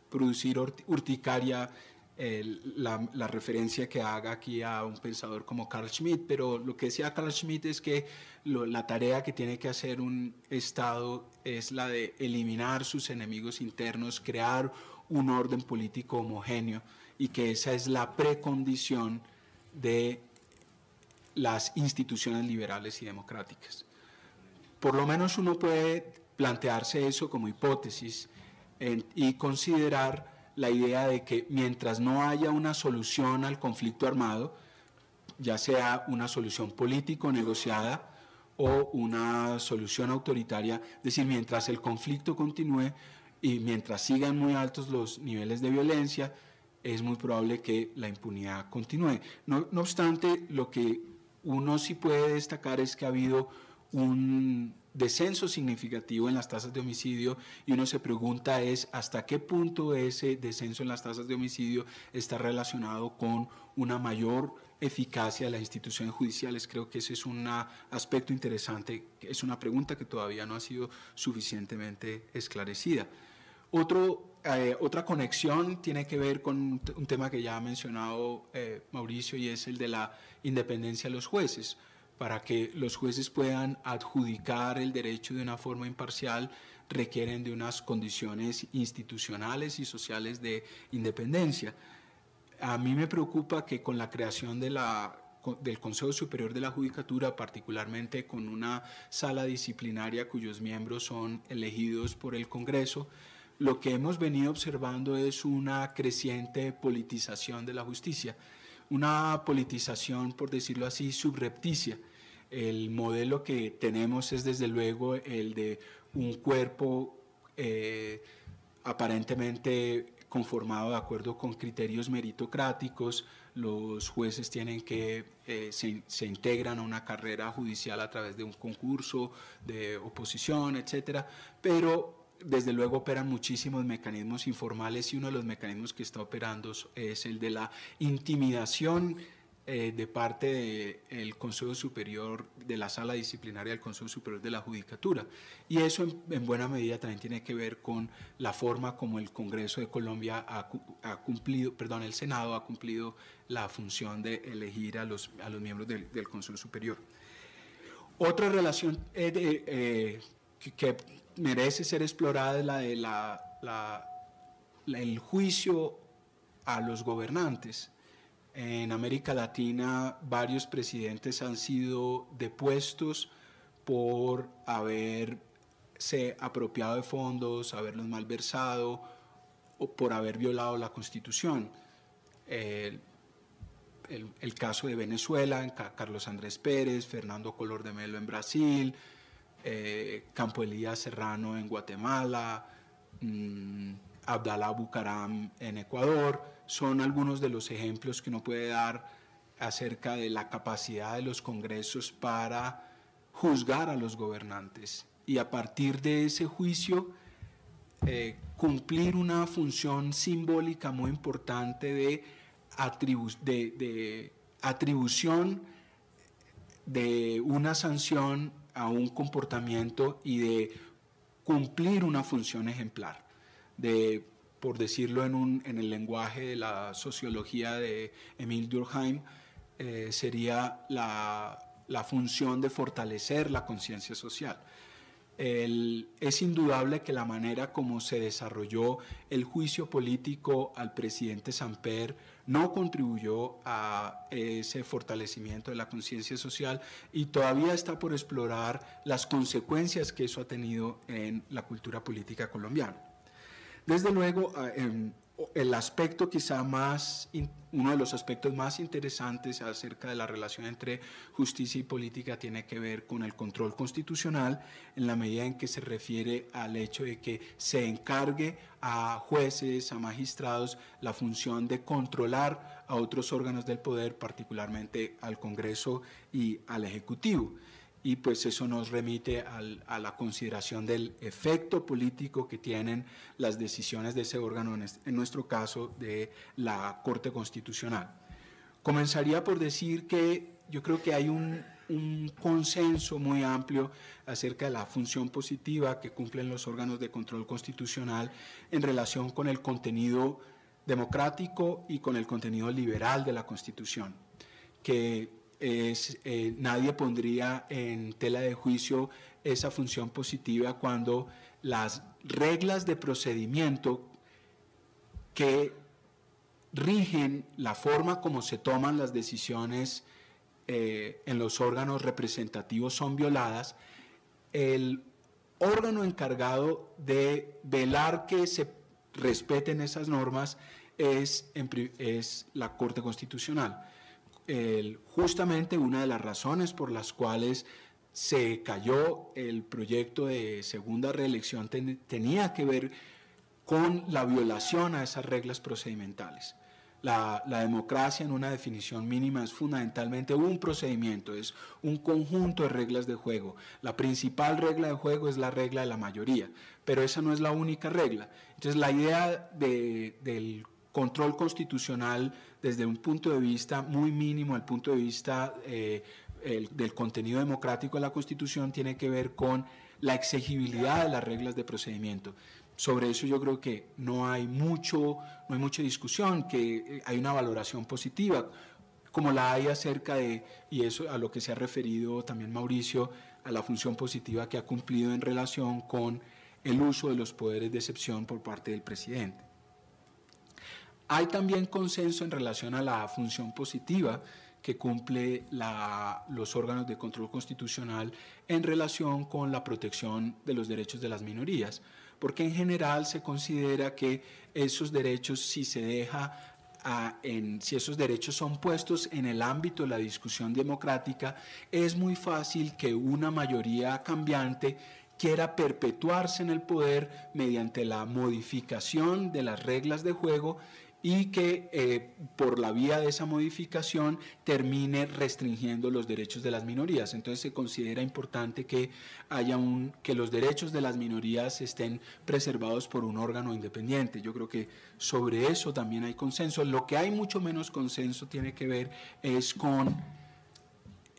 producir urticaria la referencia que haga aquí a un pensador como Carl Schmitt, pero lo que decía Carl Schmitt es que la tarea que tiene que hacer un Estado es la de eliminar sus enemigos internos, crear un orden político homogéneo, y que esa es la precondición de las instituciones liberales y democráticas. Por lo menos uno puede plantearse eso como hipótesis y considerar la idea de que mientras no haya una solución al conflicto armado, ya sea una solución político negociada o una solución autoritaria, es decir, mientras el conflicto continúe y mientras sigan muy altos los niveles de violencia, es muy probable que la impunidad continúe. No obstante, lo que uno sí puede destacar es que ha habido un descenso significativo en las tasas de homicidio, y uno se pregunta es hasta qué punto ese descenso en las tasas de homicidio está relacionado con una mayor eficacia de las instituciones judiciales. Creo que ese es un aspecto interesante, es una pregunta que todavía no ha sido suficientemente esclarecida. Otra conexión tiene que ver con un tema que ya ha mencionado Mauricio, y es el de la independencia de los jueces. Para que los jueces puedan adjudicar el derecho de una forma imparcial, requieren de unas condiciones institucionales y sociales de independencia. A mí me preocupa que con la creación del Consejo Superior de la Judicatura, particularmente con una sala disciplinaria cuyos miembros son elegidos por el Congreso, lo que hemos venido observando es una creciente politización de la justicia, una politización, por decirlo así, subrepticia. El modelo que tenemos es desde luego el de un cuerpo aparentemente conformado de acuerdo con criterios meritocráticos. Los jueces tienen que se integran a una carrera judicial a través de un concurso de oposición, etcétera, pero desde luego operan muchísimos mecanismos informales, y uno de los mecanismos que está operando es el de la intimidación de parte del Consejo Superior, de la Sala Disciplinaria del Consejo Superior de la Judicatura. Y eso en buena medida también tiene que ver con la forma como el Congreso de Colombia el Senado ha cumplido la función de elegir a los miembros del Consejo Superior. Otra relación que merece ser explorada es la de el juicio a los gobernantes. En América Latina, varios presidentes han sido depuestos por haberse apropiado de fondos, haberlos malversado o por haber violado la Constitución. El caso de Venezuela, Carlos Andrés Pérez, Fernando Collor de Mello en Brasil, Campo Elías Serrano en Guatemala, Abdalá Bucaram en Ecuador, son algunos de los ejemplos que uno puede dar acerca de la capacidad de los congresos para juzgar a los gobernantes y a partir de ese juicio cumplir una función simbólica muy importante de atribución de una sanción a un comportamiento y de cumplir una función ejemplar, por decirlo en el lenguaje de la sociología de Emile Durkheim, sería la función de fortalecer la conciencia social. Es indudable que la manera como se desarrolló el juicio político al presidente Samper no contribuyó a ese fortalecimiento de la conciencia social, y todavía está por explorar las consecuencias que eso ha tenido en la cultura política colombiana. Desde luego, el aspecto quizá uno de los aspectos más interesantes acerca de la relación entre justicia y política tiene que ver con el control constitucional, en la medida en que se refiere al hecho de que se encargue a jueces, a magistrados, la función de controlar a otros órganos del poder, particularmente al Congreso y al Ejecutivo. Y pues eso nos remite a la consideración del efecto político que tienen las decisiones de ese órgano, en nuestro caso de la Corte Constitucional. Comenzaría por decir que yo creo que hay un consenso muy amplio acerca de la función positiva que cumplen los órganos de control constitucional en relación con el contenido democrático y con el contenido liberal de la Constitución, que nadie pondría en tela de juicio esa función positiva cuando las reglas de procedimiento que rigen la forma como se toman las decisiones en los órganos representativos son violadas. El órgano encargado de velar que se respeten esas normas es la Corte Constitucional. Justamente una de las razones por las cuales se cayó el proyecto de segunda reelección tenía que ver con la violación a esas reglas procedimentales. La democracia, en una definición mínima, es fundamentalmente un procedimiento, es un conjunto de reglas de juego. La principal regla de juego es la regla de la mayoría, pero esa no es la única regla. Entonces, la idea del control constitucional desde un punto de vista muy mínimo, el punto de vista del contenido democrático de la Constitución, tiene que ver con la exigibilidad de las reglas de procedimiento. Sobre eso yo creo que no hay mucha discusión, que hay una valoración positiva, como la hay acerca de, y eso a lo que se ha referido también Mauricio, a la función positiva que ha cumplido en relación con el uso de los poderes de excepción por parte del presidente. Hay también consenso en relación a la función positiva que cumple los órganos de control constitucional en relación con la protección de los derechos de las minorías, porque en general se considera que esos derechos, si esos derechos son puestos en el ámbito de la discusión democrática, es muy fácil que una mayoría cambiante quiera perpetuarse en el poder mediante la modificación de las reglas de juego y que por la vía de esa modificación termine restringiendo los derechos de las minorías. Entonces se considera importante que que los derechos de las minorías estén preservados por un órgano independiente. Yo creo que sobre eso también hay consenso. Lo que hay mucho menos consenso tiene que ver es con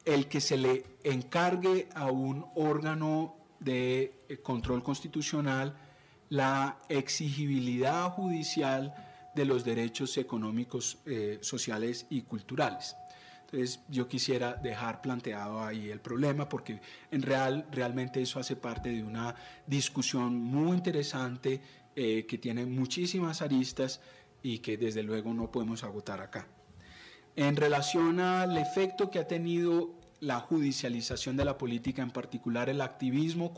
el que se le encargue a un órgano de control constitucional la exigibilidad judicial de los derechos económicos, sociales y culturales. Entonces yo quisiera dejar planteado ahí el problema porque realmente eso hace parte de una discusión muy interesante que tiene muchísimas aristas y que desde luego no podemos agotar acá. En relación al efecto que ha tenido la judicialización de la política, en particular el activismo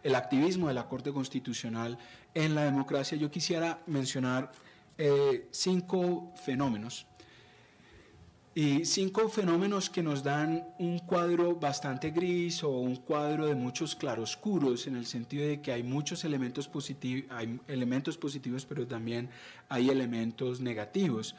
de la Corte Constitucional en la democracia, yo quisiera mencionar 5 fenómenos. Y 5 fenómenos que nos dan un cuadro bastante gris o un cuadro de muchos claroscuros, en el sentido de que hay muchos elementos positivos, pero también hay elementos negativos.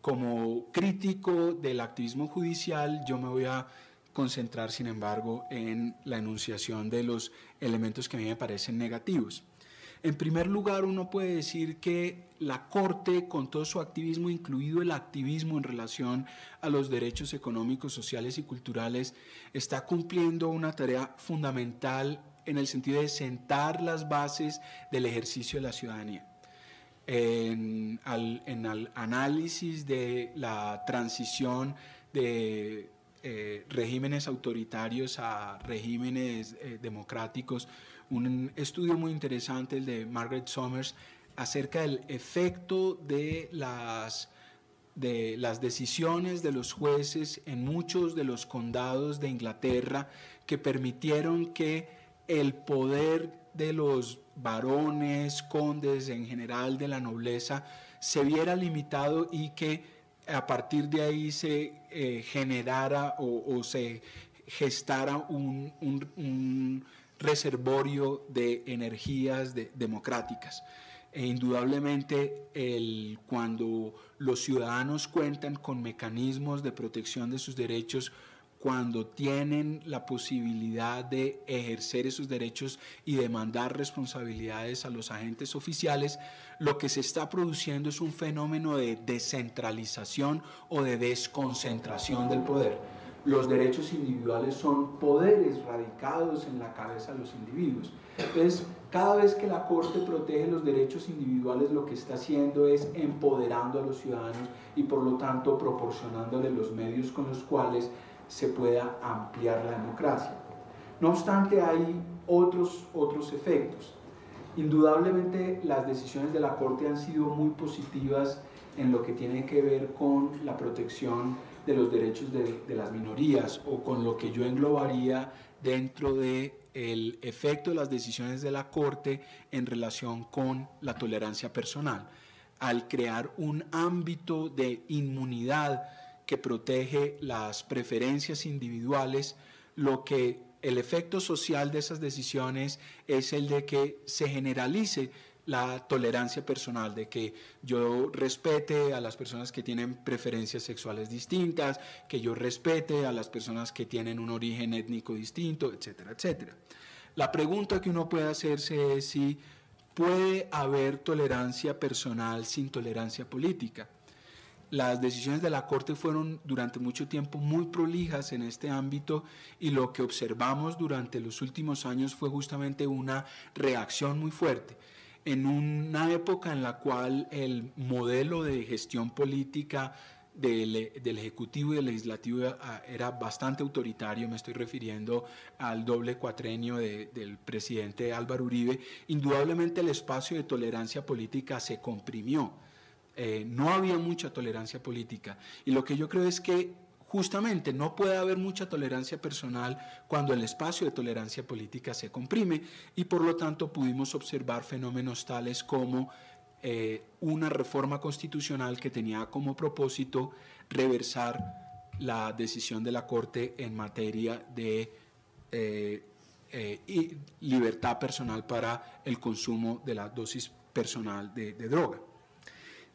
Como crítico del activismo judicial, yo me voy a concentrar, sin embargo, en la enunciación de los elementos que a mí me parecen negativos. En primer lugar, uno puede decir que la Corte, con todo su activismo, incluido el activismo en relación a los derechos económicos, sociales y culturales, está cumpliendo una tarea fundamental en el sentido de sentar las bases del ejercicio de la ciudadanía. En el análisis de la transición de regímenes autoritarios a regímenes democráticos, un estudio muy interesante, el de Margaret Summers, acerca del efecto de las decisiones de los jueces en muchos de los condados de Inglaterra, que permitieron que el poder de los varones, condes, en general de la nobleza, se viera limitado y que a partir de ahí se generara o se gestara un reservorio de energías democráticas. E indudablemente cuando los ciudadanos cuentan con mecanismos de protección de sus derechos, cuando tienen la posibilidad de ejercer esos derechos y demandar responsabilidades a los agentes oficiales, lo que se está produciendo es un fenómeno de descentralización o de desconcentración del poder. Los derechos individuales son poderes radicados en la cabeza de los individuos. Entonces, cada vez que la Corte protege los derechos individuales, lo que está haciendo es empoderando a los ciudadanos y por lo tanto proporcionándoles los medios con los cuales se pueda ampliar la democracia. No obstante, hay otros efectos. Indudablemente las decisiones de la Corte han sido muy positivas en lo que tiene que ver con la protección de los derechos de las minorías, o con lo que yo englobaría dentro del efecto de las decisiones de la Corte en relación con la tolerancia personal, al crear un ámbito de inmunidad que protege las preferencias individuales. El efecto social de esas decisiones es el de que se generalice la tolerancia personal, de que yo respete a las personas que tienen preferencias sexuales distintas, que yo respete a las personas que tienen un origen étnico distinto, etcétera, etcétera. La pregunta que uno puede hacerse es si puede haber tolerancia personal sin tolerancia política. Las decisiones de la Corte fueron durante mucho tiempo muy prolijas en este ámbito, y lo que observamos durante los últimos años fue justamente una reacción muy fuerte. En una época en la cual el modelo de gestión política del Ejecutivo y del Legislativo era bastante autoritario. Me estoy refiriendo al doble cuatrenio del presidente Álvaro Uribe. Indudablemente el espacio de tolerancia política se comprimió. No había mucha tolerancia política. Y lo que yo creo es que justamente no puede haber mucha tolerancia personal cuando el espacio de tolerancia política se comprime, y por lo tanto pudimos observar fenómenos tales como una reforma constitucional que tenía como propósito reversar la decisión de la Corte en materia de libertad personal para el consumo de la dosis personal de droga.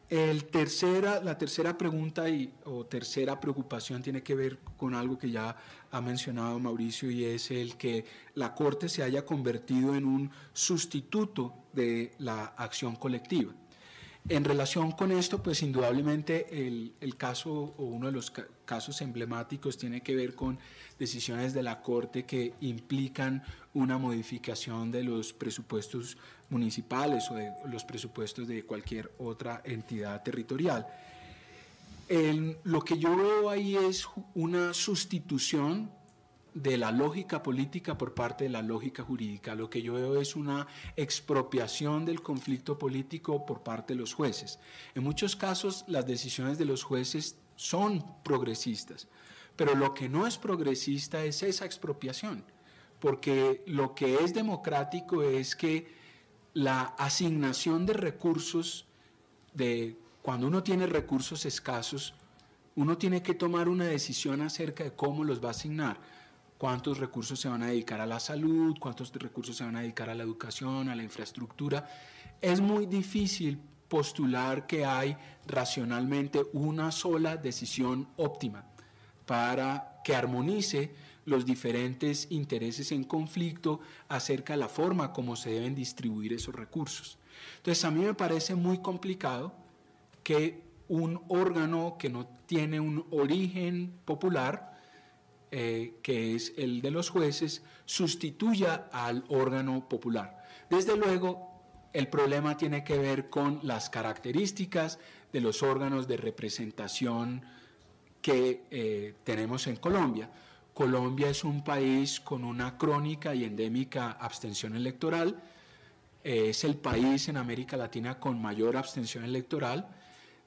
La tercera pregunta o tercera preocupación tiene que ver con algo que ya ha mencionado Mauricio, y es el que la Corte se haya convertido en un sustituto de la acción colectiva. En relación con esto, pues indudablemente el caso o uno de los casos emblemáticos tiene que ver con decisiones de la Corte que implican una modificación de los presupuestos municipales o de los presupuestos de cualquier otra entidad territorial. Lo que yo veo ahí es una sustitución de la lógica política por parte de la lógica jurídica. Lo que yo veo es una expropiación del conflicto político por parte de los jueces. En muchos casos las decisiones de los jueces son progresistas, pero lo que no es progresista es esa expropiación, porque lo que es democrático es que la asignación de recursos, cuando uno tiene recursos escasos, uno tiene que tomar una decisión acerca de cómo los va a asignar. Cuántos recursos se van a dedicar a la salud, cuántos recursos se van a dedicar a la educación, a la infraestructura. Es muy difícil postular que hay racionalmente una sola decisión óptima para que armonice los diferentes intereses en conflicto acerca de la forma como se deben distribuir esos recursos. Entonces, a mí me parece muy complicado que un órgano que no tiene un origen popular, que es el de los jueces, sustituya al órgano popular. Desde luego, el problema tiene que ver con las características de los órganos de representación que tenemos en Colombia. Colombia es un país con una crónica y endémica abstención electoral. Es el país en América Latina con mayor abstención electoral.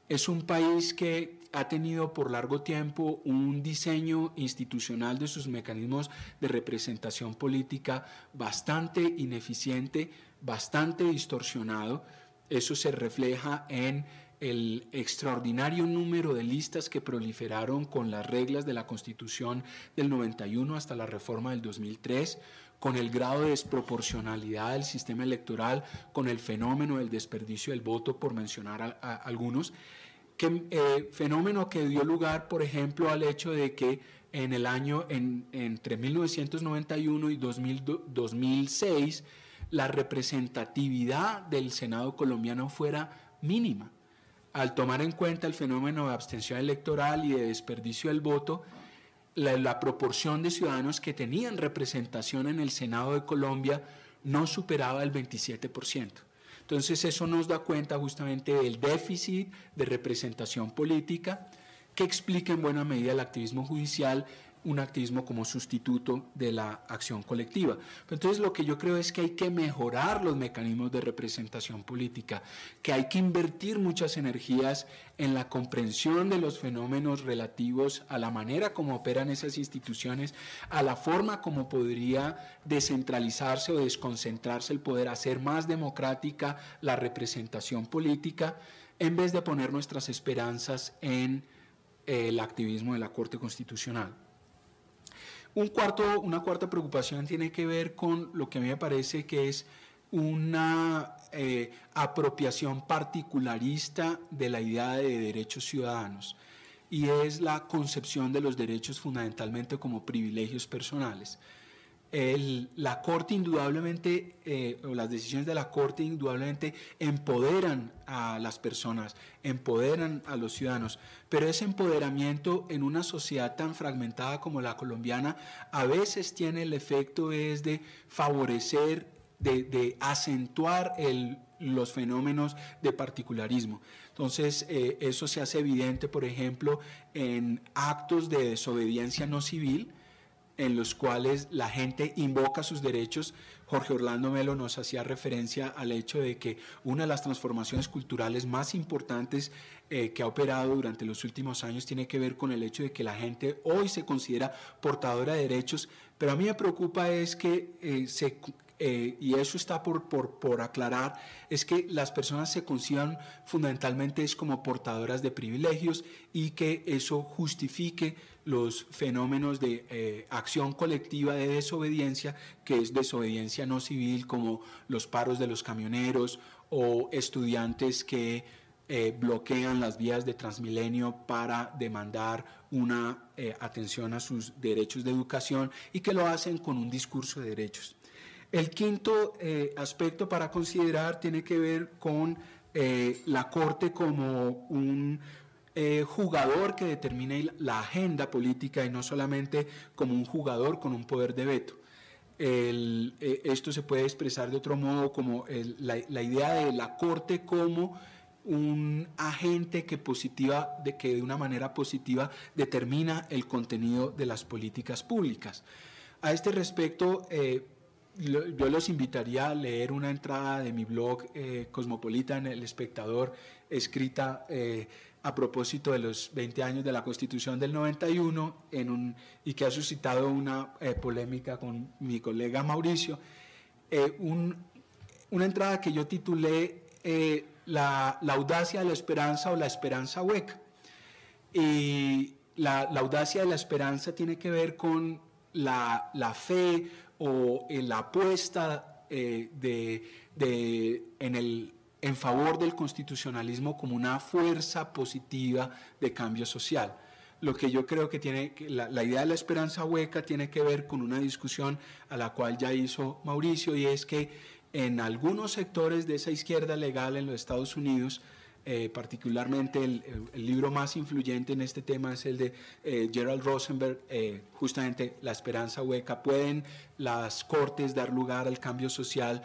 Es un país que ha tenido por largo tiempo un diseño institucional de sus mecanismos de representación política bastante ineficiente, bastante distorsionado. Eso se refleja en el extraordinario número de listas que proliferaron con las reglas de la Constitución del 91 hasta la reforma del 2003, con el grado de desproporcionalidad del sistema electoral, con el fenómeno del desperdicio del voto, por mencionar a algunos, fenómeno que dio lugar, por ejemplo, al hecho de que en el año, entre 1991 y 2006, la representatividad del Senado colombiano fuera mínima. Al tomar en cuenta el fenómeno de abstención electoral y de desperdicio del voto, la proporción de ciudadanos que tenían representación en el Senado de Colombia no superaba el 27%. Entonces eso nos da cuenta justamente del déficit de representación política que explica en buena medida el activismo judicial, un activismo como sustituto de la acción colectiva. Entonces lo que yo creo es que hay que mejorar los mecanismos de representación política, que hay que invertir muchas energías en la comprensión de los fenómenos relativos a la manera como operan esas instituciones, a la forma como podría descentralizarse o desconcentrarse el poder, hacer más democrática la representación política, en vez de poner nuestras esperanzas en el activismo de la Corte Constitucional. Una cuarta preocupación tiene que ver con lo que a mí me parece que es una apropiación particularista de la idea de derechos ciudadanos, y es la concepción de los derechos fundamentalmente como privilegios personales. La Corte indudablemente, o las decisiones de la Corte indudablemente empoderan a las personas, empoderan a los ciudadanos, pero ese empoderamiento en una sociedad tan fragmentada como la colombiana a veces tiene el efecto de favorecer, de acentuar los fenómenos de particularismo. Entonces, eso se hace evidente, por ejemplo, en actos de desobediencia no civil, en los cuales la gente invoca sus derechos. Jorge Orlando Melo nos hacía referencia al hecho de que una de las transformaciones culturales más importantes que ha operado durante los últimos años tiene que ver con el hecho de que la gente hoy se considera portadora de derechos, pero a mí me preocupa es que y eso está por aclarar, es que las personas se conciban fundamentalmente es como portadoras de privilegios y que eso justifique los fenómenos de acción colectiva de desobediencia, que es desobediencia no civil, como los paros de los camioneros o estudiantes que bloquean las vías de Transmilenio para demandar una atención a sus derechos de educación y que lo hacen con un discurso de derechos. El quinto aspecto para considerar tiene que ver con la Corte como un jugador que determina la agenda política y no solamente como un jugador con un poder de veto. Esto se puede expresar de otro modo como la idea de la Corte como un agente que de una manera positiva determina el contenido de las políticas públicas. A este respecto, yo los invitaría a leer una entrada de mi blog Cosmopolitan, El Espectador, escrita a propósito de los 20 años de la Constitución del 91 y que ha suscitado una polémica con mi colega Mauricio. Una entrada que yo titulé la audacia de la esperanza o la esperanza hueca. Y la audacia de la esperanza tiene que ver con la fe o la apuesta en favor del constitucionalismo como una fuerza positiva de cambio social. Lo que yo creo que la idea de la esperanza hueca tiene que ver con una discusión a la cual ya hizo Mauricio, y es que en algunos sectores de esa izquierda legal en los Estados Unidos, particularmente el libro más influyente en este tema es el de Gerald Rosenberg, justamente La esperanza hueca. ¿Pueden las cortes dar lugar al cambio social?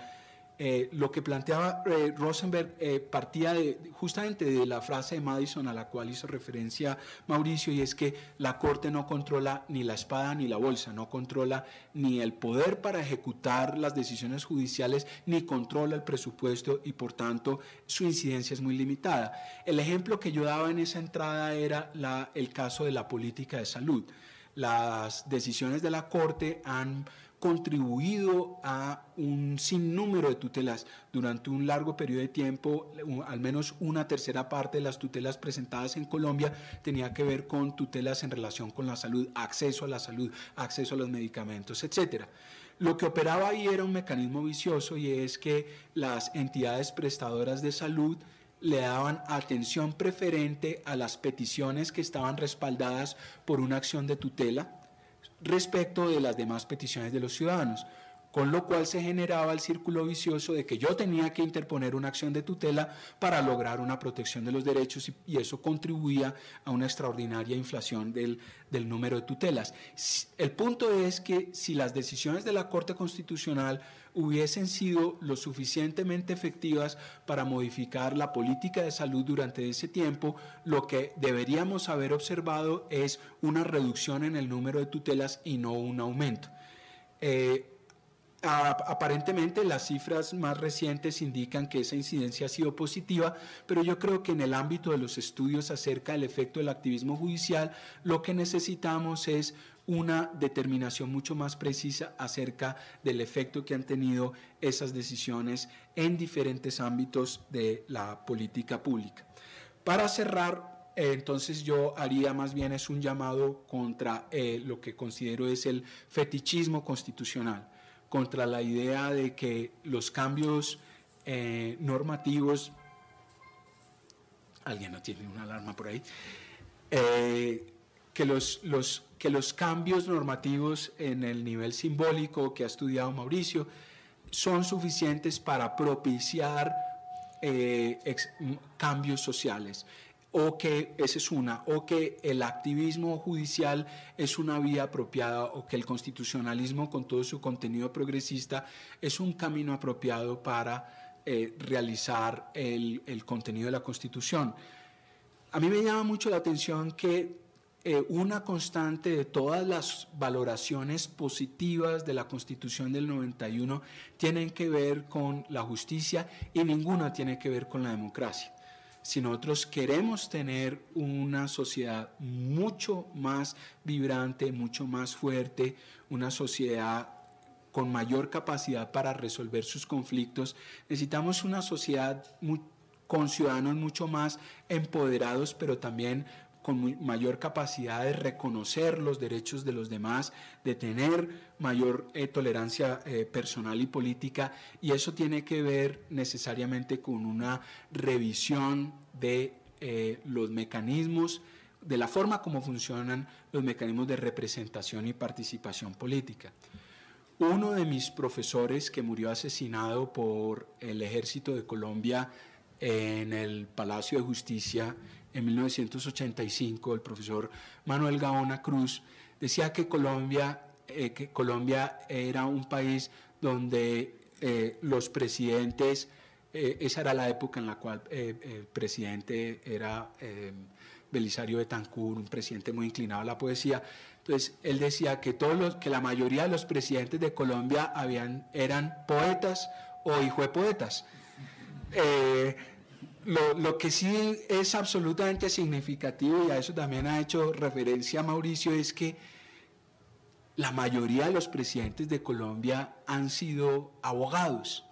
Lo que planteaba Rosenberg partía justamente de la frase de Madison a la cual hizo referencia Mauricio, y es que la Corte no controla ni la espada ni la bolsa, no controla ni el poder para ejecutar las decisiones judiciales, ni controla el presupuesto, y por tanto su incidencia es muy limitada. El ejemplo que yo daba en esa entrada era el caso de la política de salud. Las decisiones de la Corte han contribuido a un sinnúmero de tutelas durante un largo periodo de tiempo. Al menos una tercera parte de las tutelas presentadas en Colombia tenía que ver con tutelas en relación con la salud, acceso a la salud, acceso a los medicamentos, etcétera. Lo que operaba ahí era un mecanismo vicioso, y es que las entidades prestadoras de salud le daban atención preferente a las peticiones que estaban respaldadas por una acción de tutela respecto de las demás peticiones de los ciudadanos, con lo cual se generaba el círculo vicioso de que yo tenía que interponer una acción de tutela para lograr una protección de los derechos, y eso contribuía a una extraordinaria inflación del número de tutelas. El punto es que si las decisiones de la Corte Constitucional hubiesen sido lo suficientemente efectivas para modificar la política de salud durante ese tiempo, lo que deberíamos haber observado es una reducción en el número de tutelas y no un aumento. Aparentemente las cifras más recientes indican que esa incidencia ha sido positiva, pero yo creo que en el ámbito de los estudios acerca del efecto del activismo judicial, lo que necesitamos es una determinación mucho más precisa acerca del efecto que han tenido esas decisiones en diferentes ámbitos de la política pública. Para cerrar, entonces yo haría más bien es un llamado contra lo que considero es el fetichismo constitucional, contra la idea de que los cambios normativos, alguien no tiene una alarma por ahí, que los cambios normativos en el nivel simbólico que ha estudiado Mauricio son suficientes para propiciar cambios sociales, o que el activismo judicial es una vía apropiada, o que el constitucionalismo con todo su contenido progresista es un camino apropiado para realizar el contenido de la Constitución. A mí me llama mucho la atención que una constante de todas las valoraciones positivas de la Constitución del 91 tienen que ver con la justicia y ninguna tiene que ver con la democracia. Si nosotros queremos tener una sociedad mucho más vibrante, mucho más fuerte, una sociedad con mayor capacidad para resolver sus conflictos, necesitamos una sociedad con ciudadanos mucho más empoderados, pero también con mayor capacidad de reconocer los derechos de los demás, de tener mayor tolerancia personal y política, y eso tiene que ver necesariamente con una revisión de los mecanismos, de la forma como funcionan los mecanismos de representación y participación política. Uno de mis profesores que murió asesinado por el Ejército de Colombia en el Palacio de Justicia en 1985, el profesor Manuel Gaona Cruz, decía que Colombia era un país donde los presidentes, esa era la época en la cual el presidente era Belisario Betancur, un presidente muy inclinado a la poesía. Entonces, él decía que la mayoría de los presidentes de Colombia eran poetas o hijuepoetas. Lo que sí es absolutamente significativo, y a eso también ha hecho referencia Mauricio, es que la mayoría de los presidentes de Colombia han sido abogados,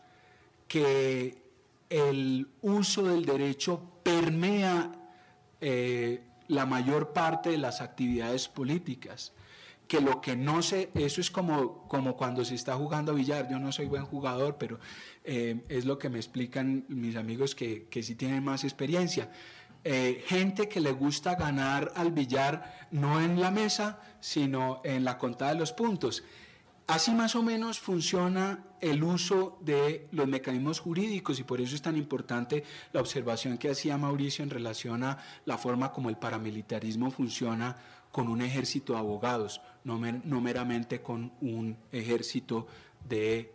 que el uso del derecho permea la mayor parte de las actividades políticas, que lo que no sé, eso es como cuando se está jugando billar. Yo no soy buen jugador, pero es lo que me explican mis amigos que sí tienen más experiencia. Gente que le gusta ganar al billar no en la mesa, sino en la contada de los puntos. Así más o menos funciona el uso de los mecanismos jurídicos, y por eso es tan importante la observación que hacía Mauricio en relación a la forma como el paramilitarismo funciona con un ejército de abogados, no meramente con un ejército de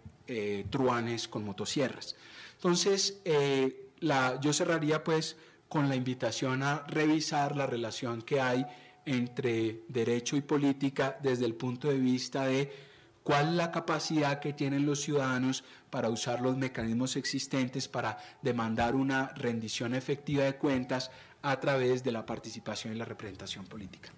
truhanes con motosierras. Entonces, yo cerraría pues con la invitación a revisar la relación que hay entre derecho y política desde el punto de vista de cuál es la capacidad que tienen los ciudadanos para usar los mecanismos existentes para demandar una rendición efectiva de cuentas a través de la participación y la representación política.